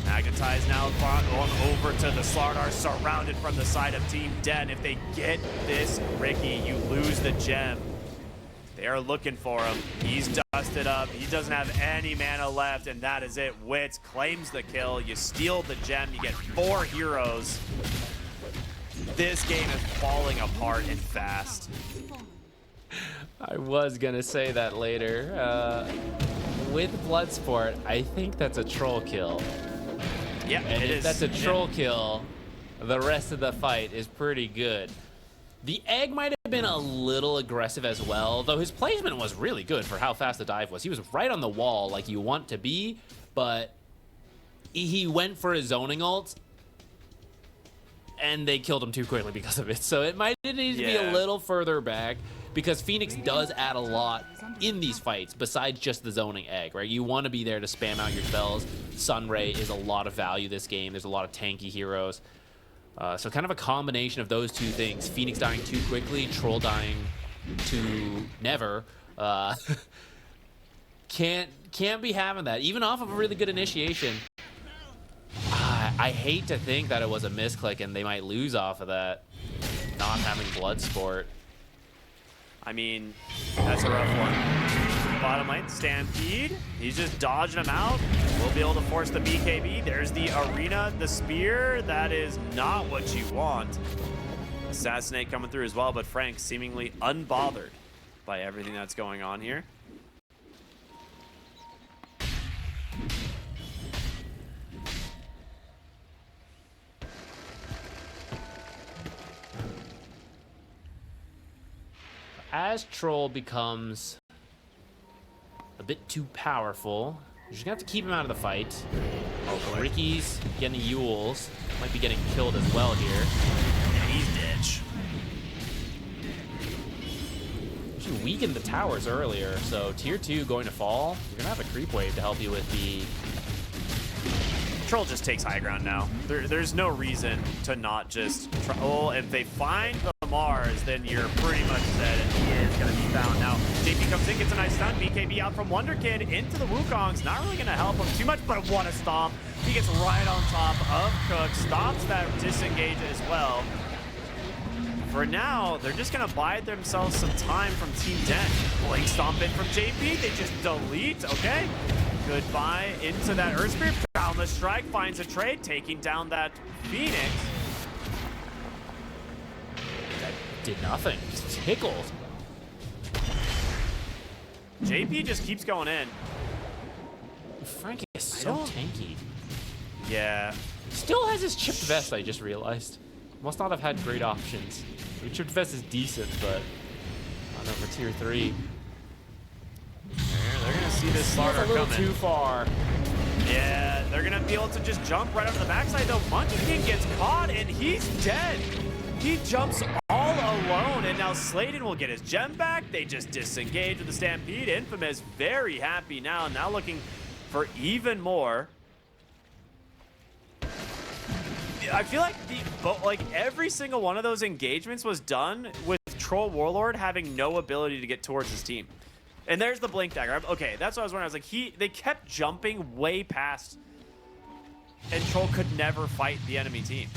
Magnetize now going over to the Slardar, surrounded from the side of Team Den. If they get this Ricky, you lose the gem. They are looking for him. He's dusted up. He doesn't have any mana left, and that is it. Wits claims the kill. You steal the gem. You get 4 heroes. This game is falling apart and fast. I was going to say that later. With Bloodsport, I think that's a troll kill. Yeah, And it if is. that's a troll kill, the rest of the fight is pretty good. The egg might have been a little aggressive as well, though his placement was really good for how fast the dive was. He was right on the wall like you want to be, but he went for his zoning ult, and they killed him too quickly because of it. So it might need to be a little further back, because Phoenix does add a lot in these fights besides just the zoning egg, right? You want to be there to spam out your spells. Sunray is a lot of value this game. There's a lot of tanky heroes. So kind of a combination of those two things. Phoenix dying too quickly, Troll dying to never. Can't be having that. Even off of a really good initiation. I hate to think that it was a misclick and they might lose off of that. Not having Bloodsport. I mean, that's a rough one. Bottom lane, Stampede. He's just dodging him out. We'll be able to force the BKB. There's the arena, the spear. That is not what you want. Assassinate coming through as well, but Frank seemingly unbothered by everything that's going on here. as Troll becomes a bit too powerful, you're just gonna have to keep him out of the fight. Oh, Ricky's getting Yules. Might be getting killed as well here. Yeah, he's ditch. She weakened the towers earlier, so tier 2 going to fall. You're gonna have a creep wave to help you with the... Troll just takes high ground now. There's no reason to not just troll. If they find the Mars, then you're pretty much set, and he is going to be found. Now, JP comes in, gets a nice stun. BKB out from Wonder Kid into the Wukongs. Not really going to help him too much, but what a stomp. He gets right on top of Cook, stops that disengage as well. For now, they're just going to buy themselves some time from Team 10. Blink Stomp in from JP. They just delete. Okay. Goodbye into that Earth Spirit. Down the strike, finds a trade, taking down that Phoenix. That did nothing. Just tickled. JP just keeps going in. Frank is so tanky. Yeah. Still has his chipped vest, I just realized. Must not have had great options. The chipped vest is decent, but I don't know, for tier 3. They're going to see this Slardar a little coming. too far. Yeah, they're going to be able to just jump right over the backside, though. Monkey King gets caught, and he's dead. He jumps all alone, and now Sladen will get his gem back. They just disengage with the Stampede. Infamous very happy now looking for even more. I feel like every single one of those engagements was done with Troll Warlord having no ability to get towards his team. And there's the Blink Dagger. Okay, that's what I was wondering. I was like, they kept jumping way past, and Troll could never fight the enemy team.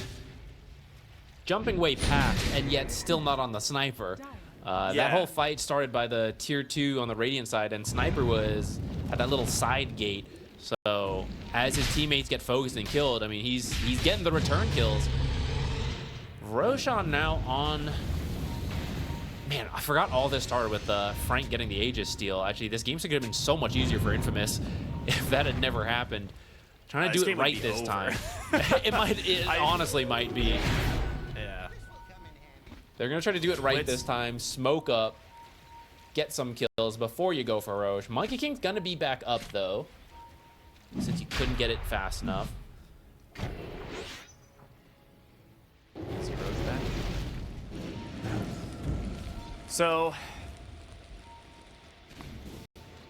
Jumping way past, and yet still not on the Sniper. That whole fight started by the tier 2 on the Radiant side, and Sniper was at that little side gate. So as his teammates get focused and killed, I mean, he's getting the return kills. Roshan now on... Man, I forgot all this started with Frank getting the Aegis steal. Actually, this game could have been so much easier for Infamous if that had never happened. Trying to do it right this time. It honestly might be. Yeah. They're going to try to do it right this time. Smoke up. Get some kills before you go for Roche. Monkey King's going to be back up, though, since you couldn't get it fast enough. Is Roche back? So,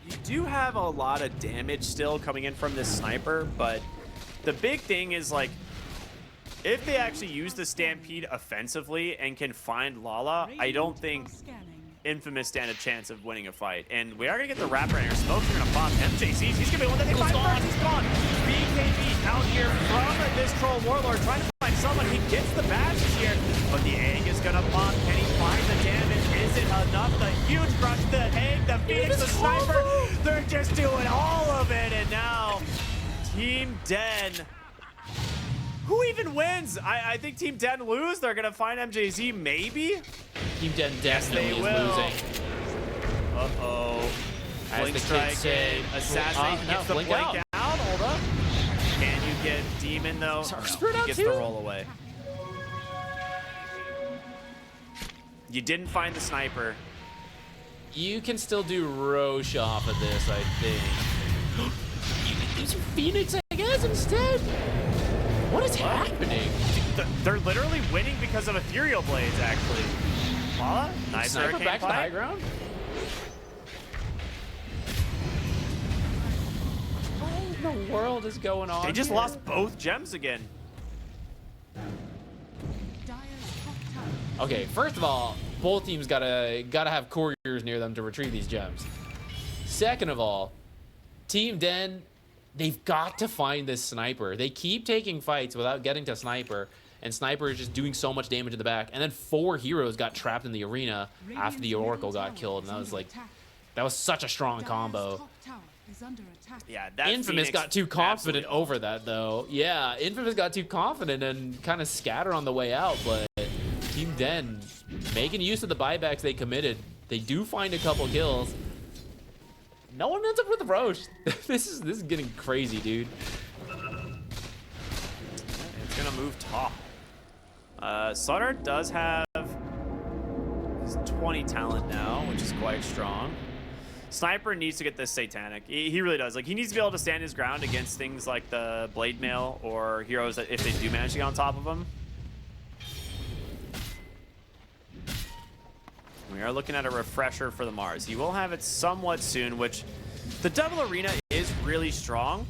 you do have a lot of damage still coming in from this Sniper, but the big thing is, like, if they actually use the Stampede offensively and can find Lala, I don't think Infamous stand a chance of winning a fight. And we are going to get the wrap right here. Smoke's going to pop MJCs. He's going to be one that they find first. He's gone. BKB out here from this Troll Warlord trying to find someone. He gets the badges here, but the egg is going to pop. Can he find the damage? Is it enough? The huge crush, the egg, the Phoenix, the Sniper. They're just doing all of it. And now Team Den. Who even wins? I think Team Den lose. They're going to find MJZ maybe. Team Den definitely is losing. Uh-oh. Blink strike in. Assassin gets the blink out. Hold up. Can you get Demon, though? No, he gets the roll away. You didn't find the Sniper. You can still do Roche off of this, I think. You can use your Phoenix, I guess, instead? What is happening? They're literally winning because of Ethereal Blades, actually. Lala, nice Sniper hurricane back to the high ground? What in the world is going on? They just here? lost both gems again. Okay, first of all, both teams gotta have couriers near them to retrieve these gems. Second of all, Team Den, they've got to find this Sniper. They keep taking fights without getting to Sniper, and Sniper is just doing so much damage in the back. And then 4 heroes got trapped in the arena after the Oracle got killed, and that was like, that was such a strong combo. Yeah, that Infamous Phoenix got too confident over that, though. Yeah, Infamous got too confident and kind of scattered on the way out, but Team Den making use of the buybacks they committed. They do find a couple kills. No one ends up with Roche. This is getting crazy, dude. It's gonna move top. Sutter does have his 20 talent now, which is quite strong. Sniper needs to get this Satanic. He really does. Like, he needs to be able to stand his ground against things like the Blade Mail or heroes that if they do manage to get on top of him. We are looking at a refresher for the Mars. He will have it somewhat soon, which the double arena is really strong.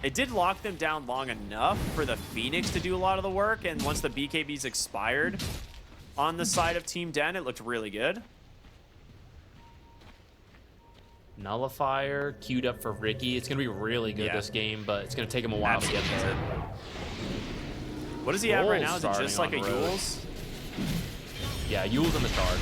It did lock them down long enough for the Phoenix to do a lot of the work, and once the BKBs expired on the side of Team Den, it looked really good. Nullifier queued up for Ricky. It's going to be really good this game, but it's going to take him a while to get there. What does he have right now? Is it just like a Yule's? Yeah, Yule's in the start.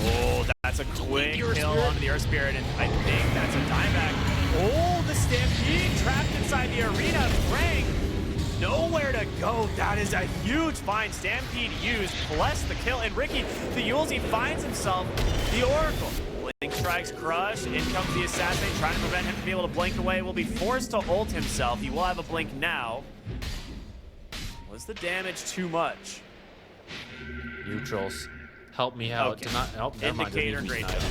Oh, that's a quick kill onto the Earth Spirit, and I think that's a dieback. Oh, the Stampede trapped inside the arena. Frank, nowhere to go. That is a huge find. Stampede used, bless the kill, and Ricky, the Yules, he finds himself the Oracle. Blink strikes crush. In comes the Assassin, trying to prevent him from being able to blink away. Will be forced to ult himself. He will have a blink now. Was the damage too much? Neutrals. Help me out. Okay. Do not help. Indicator, great job.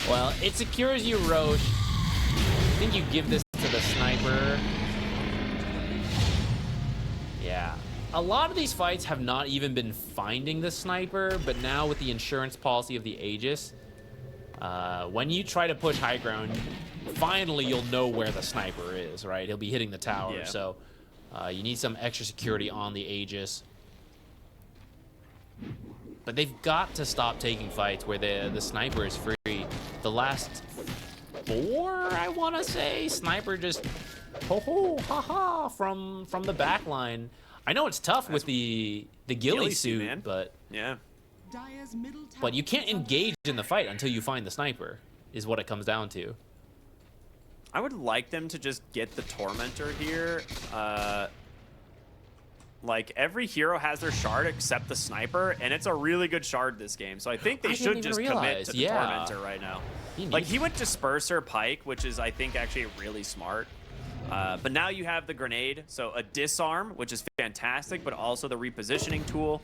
Well, it secures you, Roche. I think you give this to the Sniper. Yeah. A lot of these fights have not even been finding the Sniper, but now with the insurance policy of the Aegis, when you try to push high ground, finally you'll know where the Sniper is, right? He'll be hitting the tower, Yeah. so you need some extra security on the Aegis. But they've got to stop taking fights where the Sniper is free. The last 4, I want to say, Sniper just ho-ho, ha-ha from the back line. I know it's tough with the ghillie suit, man. but Yeah. Dire's middle tower but you can't is under engage in the fight until you find the Sniper, is what it comes down to. I would like them to just get the Tormentor here. Like, every hero has their shard except the Sniper, and it's a really good shard this game. So I think they should just commit to the Tormentor right now. Like, he went Disperser Pike, which is, I think, actually really smart. But now you have the grenade, so a disarm, which is fantastic, but also the repositioning tool.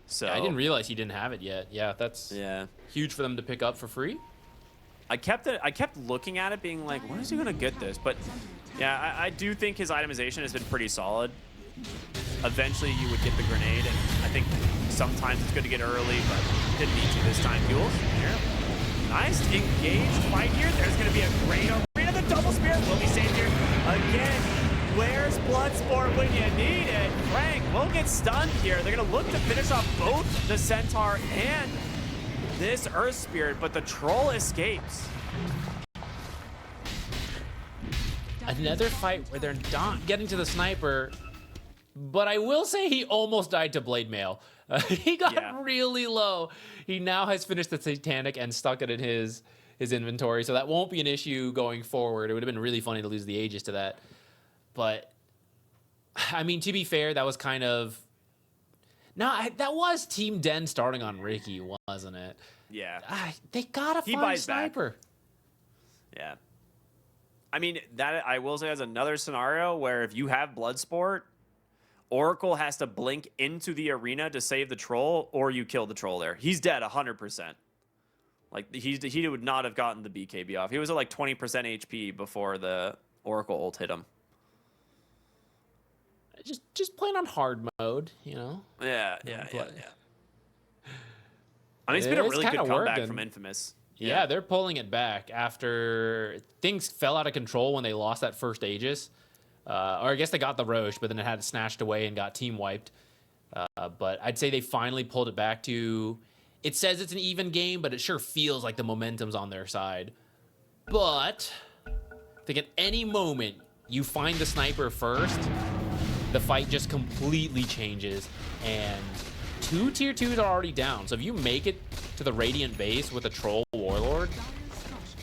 So Yeah, I didn't realize he didn't have it yet. Yeah, that's yeah. huge for them to pick up for free. I kept looking at it, being like, when is he gonna get this? But yeah, I do think his itemization has been pretty solid. Eventually, you would get the grenade, and I think sometimes it's good to get early, but didn't need to this time. Duels here. Nice engaged fight here. There's gonna be a great arena. The double spear will be saved here again. Where's Bloodsport when you need it? Frank will get stunned here. They're gonna look to finish off both the Centaur and this Earth Spirit, but the Troll escapes. Another fight where they're not getting to the Sniper, but I will say he almost died to Blade Mail. He got really low. He now has finished the Satanic and stuck it in his inventory, so that won't be an issue going forward. It would have been really funny to lose the Aegis to that. But, I mean, to be fair, that was kind of... that was Team Den starting on Ricky, wasn't it? Yeah. They gotta find a Sniper. Yeah. I mean, that I will say is another scenario where if you have Bloodsport, Oracle has to blink into the arena to save the Troll, or you kill the Troll there. He's dead 100%. Like, he would not have gotten the BKB off. He was at like 20% HP before the Oracle ult hit him. Just playing on hard mode, you know? Yeah. I mean, it's been a really good comeback from Infamous. Yeah, they're pulling it back after things fell out of control when they lost that first Aegis. Or I guess they got the Roche, but then it had snatched away and got team wiped. But I'd say they finally pulled it back to... It says it's an even game, but it sure feels like the momentum's on their side. But I think at any moment you find the Sniper first, the fight just completely changes, and 2 tier 2s are already down. So if you make it to the Radiant base with a Troll Warlord,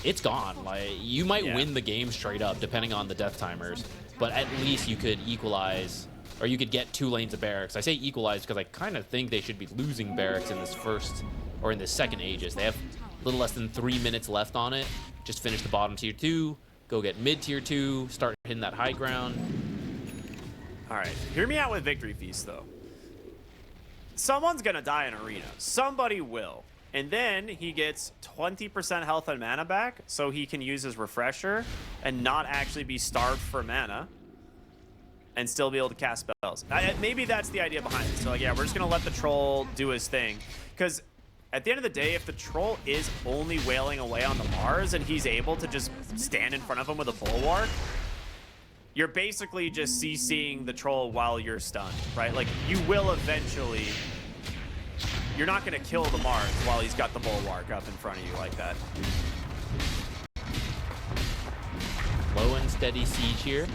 it's gone. Like, you might win the game straight up, depending on the death timers, but at least you could equalize, or you could get 2 lanes of barracks. I say equalize because I kind of think they should be losing barracks in this first, or in this second Aegis. They have a little less than 3 minutes left on it. Just finish the bottom tier 2, go get mid tier 2, start hitting that high ground. All right, hear me out with Victory Feast, though. someone's gonna die in arena. Somebody will. And then he gets 20% health and mana back, so he can use his refresher and not actually be starved for mana and still be able to cast spells. Maybe that's the idea behind it. So like, yeah, we're just gonna let the troll do his thing. Because at the end of the day, if the troll is only wailing away on the Mars and he's able to just stand in front of him with a bulwark, you're basically just CCing the troll while you're stunned, right? Like, you will eventually... You're not going to kill the Mars while he's got the bulwark up in front of you like that. Low and steady siege here.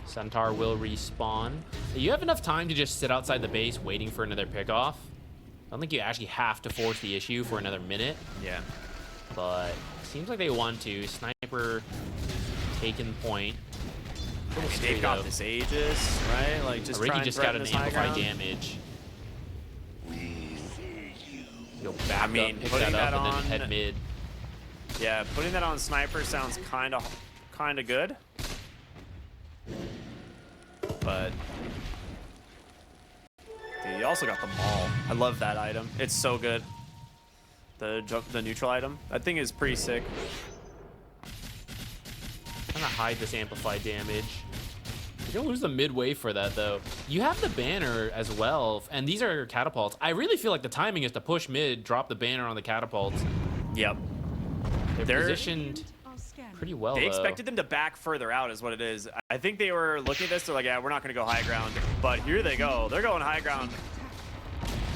Centaur will respawn. You have enough time to just sit outside the base waiting for another pickoff. I don't think you actually have to force the issue for another minute. Yeah. But seems like they want to. Sniper taking point. They've got this Aegis, right? Like, just Ricky try and just got threaten an this high amplify ground. damage. Go back I mean, up, pick putting that that up, and on- then head mid. Yeah, putting that on Sniper sounds kind of good. But dude, you also got the Maul. I love that item. It's so good. The neutral item. That thing is pretty sick. Trying to hide this amplify damage. You're gonna lose the mid wave for that though. You have the banner as well, and these are your catapults. I really feel like the timing is to push mid, drop the banner on the catapults. Yep. They're positioned Are scanning. pretty well They though. expected them to back further out is what it is. I think they were looking at this, they're like, yeah, we're not going to go high ground. But here they go. They're going high ground.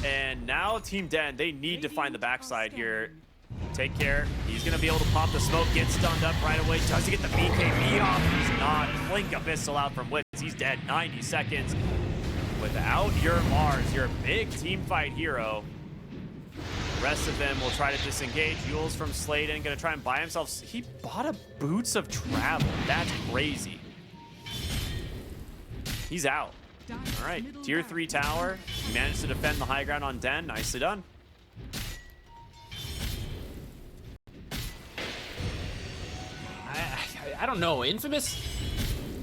And now Team Den, they need to find the backside here. Take care. He's going to be able to pop the smoke, get stunned up right away. Does he get the BKB off? He's not. Blink Abyssal out from Witz. He's dead. 90 seconds. Without your Mars, your big team fight hero. The rest of them will try to disengage. Yules from Sladen going to try and buy himself. He bought a Boots of Travel. That's crazy. He's out. All right, tier 3 tower. He managed to defend the high ground on Den. Nicely done. I don't know. Infamous,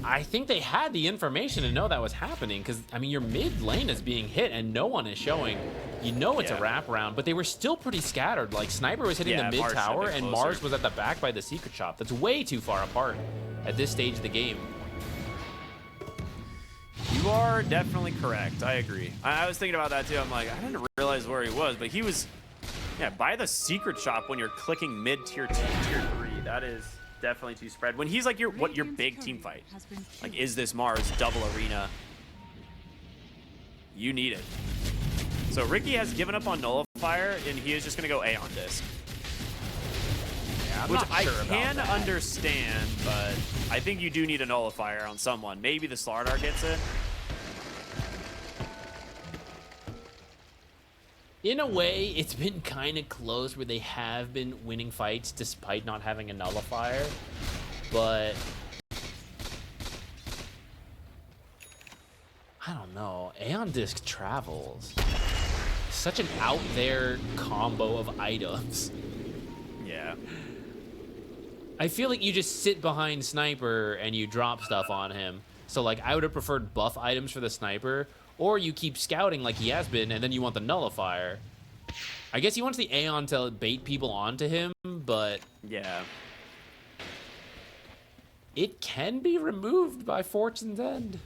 I think they had the information to know that was happening because, I mean, your mid lane is being hit and no one is showing. You know it's a wraparound, but they were still pretty scattered. Like, Sniper was hitting Yeah, the mid Mars should have tower been and closer. Mars was at the back by the secret shop. That's way too far apart at this stage of the game. You are definitely correct. I agree. I was thinking about that too. I'm like, I didn't realize where he was, but he was, yeah, by the secret shop when you're clicking mid tier 2, tier 3. That is definitely too spread. When he's like your big team fight. Like, is this Mars double arena? You need it. So Ricky has given up on Nullifier, and he is just gonna go A on disc. Yeah, I'm Which not I sure about can that. understand, but I think you do need a Nullifier on someone. Maybe the Slardar gets it. In a way, it's been kind of close where they have been winning fights despite not having a nullifier, but I don't know. Aeon Disc Travels. Such an out there combo of items. Yeah. I feel like you just sit behind Sniper and you drop stuff on him. So like I would have preferred buff items for the Sniper, or you keep scouting like he has been and then you want the Nullifier. I guess he wants the Aeon to bait people onto him, but Yeah. it can be removed by Fortune's End.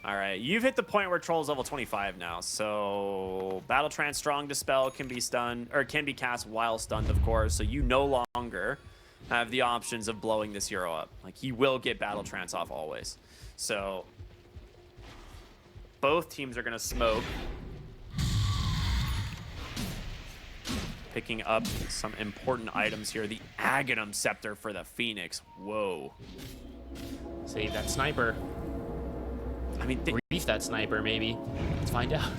All right, you've hit the point where Troll's level 25 now, so Battle Trance Strong Dispel can be stunned, or can be cast while stunned, of course, so you no longer have the options of blowing this hero up. Like, he will get Battle Trance off always. So, both teams are going to smoke. Picking up some important items here. The Aghanim Scepter for the Phoenix. Whoa. Save that Sniper. I mean, Reef that Sniper, maybe. Let's find out.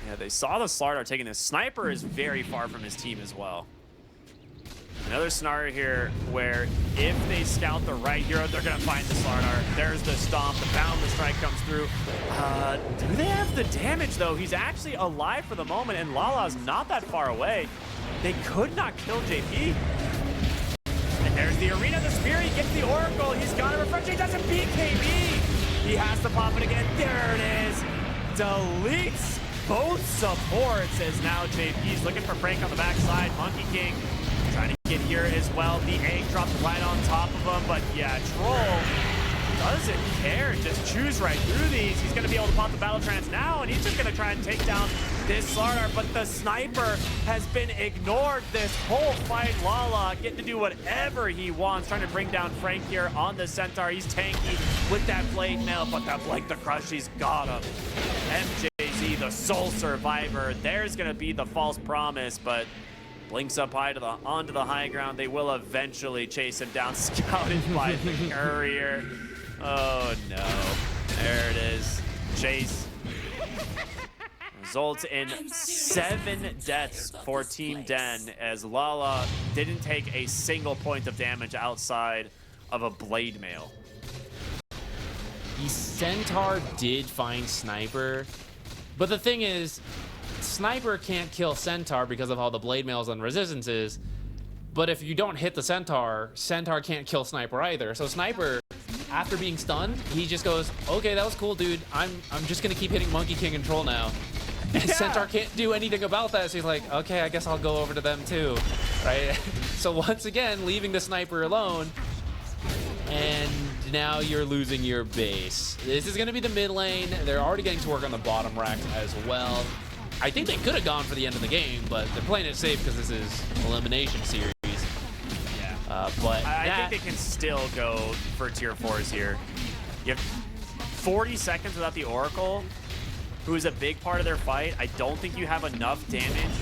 yeah, they saw the Slardar taking this. Sniper is very far from his team as well. Another scenario here where if they scout the right hero, they're going to find the Slardar. There's the Stomp. The Boundless Strike comes through. Do they have the damage, though? He's actually alive for the moment, and Lala's not that far away. They could not kill JP. And there's the Arena of the Spirit. He gets the Oracle. He's got a refresh. He does a BKB. He has to pop it again. There it is. Deletes both supports as now JP's looking for Frank on the backside. Monkey King trying to get here as well. The egg dropped right on top of him, but yeah, Troll doesn't care. Just chews right through these. He's going to be able to pop the battle trance now, and he's just going to try and take down this Slardar, but the sniper has been ignored this whole fight. Lala getting to do whatever he wants, trying to bring down Frank here on the Centaur. He's tanky with that blade mail, but that Blake the Crush, he's got him. MJZ, the sole survivor. There's going to be the false promise, but blinks up high to onto the high ground. They will eventually chase him down, scouted by the courier. Oh no, there it is. Chase results in 7 deaths for Team Den as Lala didn't take a single point of damage outside of a blade mail. The Centaur did find Sniper, but the thing is, Sniper can't kill Centaur because of all the blade mails and resistances. But if you don't hit the Centaur, Centaur can't kill Sniper either. So Sniper, after being stunned, he just goes, okay, that was cool, dude. I'm just gonna keep hitting Monkey King and Troll now. And Yeah. Centaur can't do anything about that, so he's like, okay, I guess I'll go over to them too, right? So once again, leaving the Sniper alone, and now you're losing your base. This is gonna be the mid lane. They're already getting to work on the bottom rack as well. I think they could have gone for the end of the game, but they're playing it safe because this is Elimination Series. Yeah. But I think they can still go for tier 4s here. You have 40 seconds without the Oracle, who is a big part of their fight. I don't think you have enough damage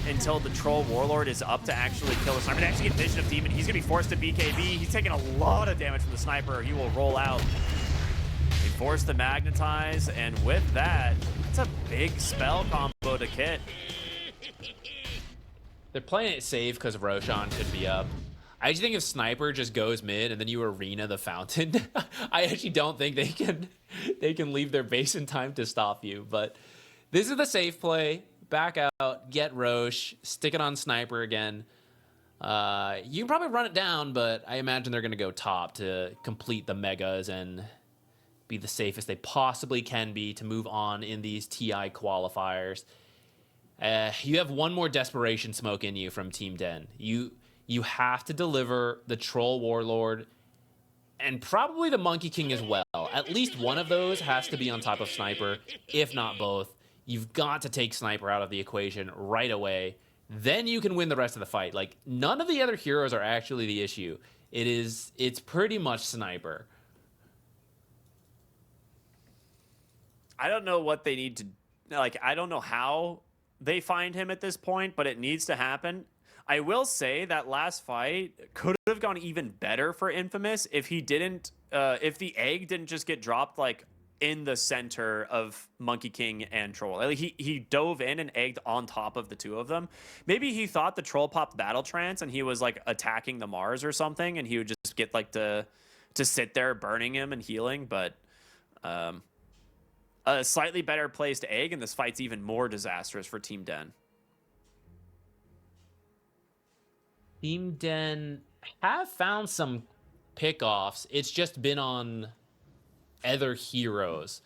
until the Troll Warlord is up to actually kill the Sniper. They actually get Vision of Demon. He's going to be forced to BKB. He's taking a lot of damage from the Sniper. He will roll out. They force the Magnetize, and with that, it's a big spell combo to Kit. They're playing it safe because Roshan could be up. I just think if Sniper just goes mid and then you arena the Fountain, I actually don't think they can leave their base in time to stop you. But this is the safe play. Back out, get Roche, stick it on Sniper again. You can probably run it down, but I imagine they're going to go top to complete the megas and be the safest they possibly can be to move on in these TI qualifiers. You have one more desperation smoke in you from Team Den. You have to deliver the Troll Warlord and probably the Monkey King as well. At least one of those has to be on top of Sniper, if not both. You've got to take Sniper out of the equation right away. Then you can win the rest of the fight. Like, none of the other heroes are actually the issue. It's pretty much Sniper. I don't know what they need to, like, I don't know how they find him at this point, but it needs to happen. I will say that last fight could have gone even better for Infamous if he didn't, if the egg didn't just get dropped, like, in the center of Monkey King and Troll. Like, he dove in and egged on top of the two of them. Maybe he thought the Troll popped Battle Trance and he was, like, attacking the Mars or something, and he would just get, like, to sit there burning him and healing, but a slightly better placed egg, and this fight's even more disastrous for Team Den. Team Den have found some pickoffs. It's just been on other heroes.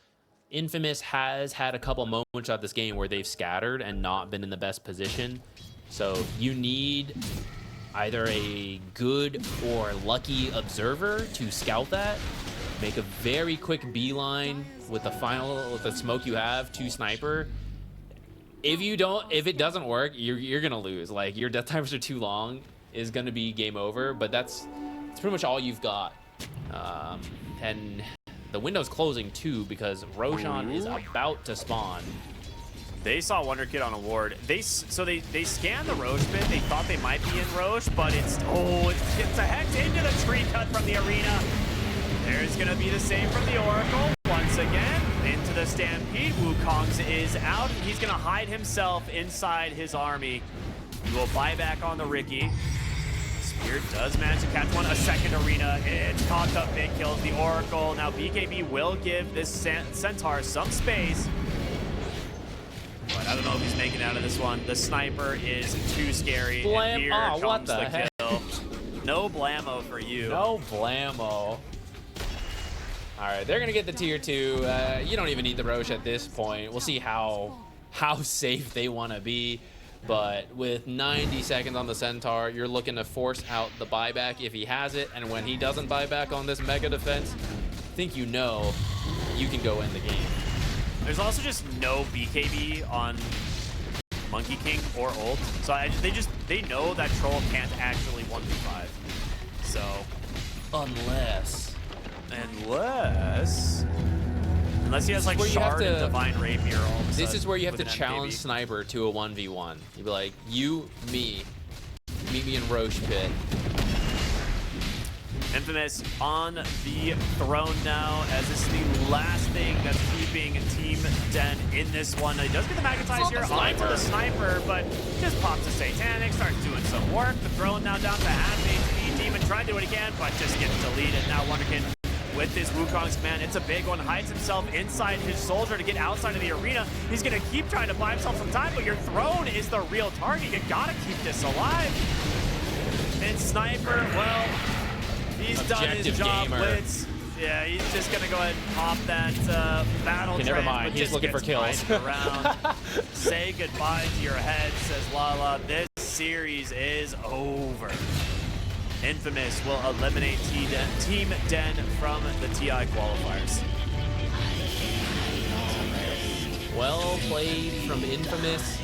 Infamous has had a couple moments of this game where they've scattered and not been in the best position. So you need either a good or lucky observer to scout that. Make a very quick beeline with the smoke you have to Sniper. If it doesn't work, you're gonna lose. Like, your death timers are too long, is gonna be game over. But that's pretty much all you've got. And the window's closing too because Roshan is about to spawn. They saw Wonder Kid on a ward. They scanned the Roche bit. They thought they might be in Roche, but it's a hex into the tree cut from the arena. There's gonna be the same from the Oracle. Once again, into the Stampede. Wukong's is out. He's gonna hide himself inside his army. He will buy back on the Ricky. Spear does manage to catch one. A second arena. It's cocked up big kills. The Oracle. Now BKB will give this Centaur some space. But I don't know if he's making out of this one. The Sniper is too scary. And here comes what the heck? kill. No blammo for you. No blammo. right, they're gonna get the tier 2. You don't even need the Roche at this point. We'll see how safe they want to be. But with 90 seconds on the Centaur, you're looking to force out the buyback if he has it. And when he doesn't buy back on this mega defense, I think you know you can go in the game. There's also just no BKB on Monkey King or ult, so they know that Troll can't actually 1v5. So unless he has like where you have Shard to- and Divine Rapier. All of a This sudden is where you have to with an challenge MKB. Sniper to a 1v1. You'd be like, you, me, meet me in Roche Pit. Infamous on the throne now, as this is the last thing that's keeping Team Den in this one. He does get the Magnetize here onto the Sniper, but just pops a Satanic, starts doing some work. The throne now down to half HP. Demon trying to do what he can, but just gets deleted. Now Wonderkid with this Wukong's command, it's a big one. Hides himself inside his soldier to get outside of the arena. He's gonna keep trying to buy himself some time, but your throne is the real target. You gotta keep this alive. And Sniper, well, he's done his Objective job. gamer. Blitz. Yeah, he's just gonna go ahead and pop that battle Okay, never trend, mind. but He's just looking for gets kills. ridden around. Say goodbye to your head, says Lala. This series is over. Infamous will eliminate Team Den from the TI qualifiers. Well played from Infamous.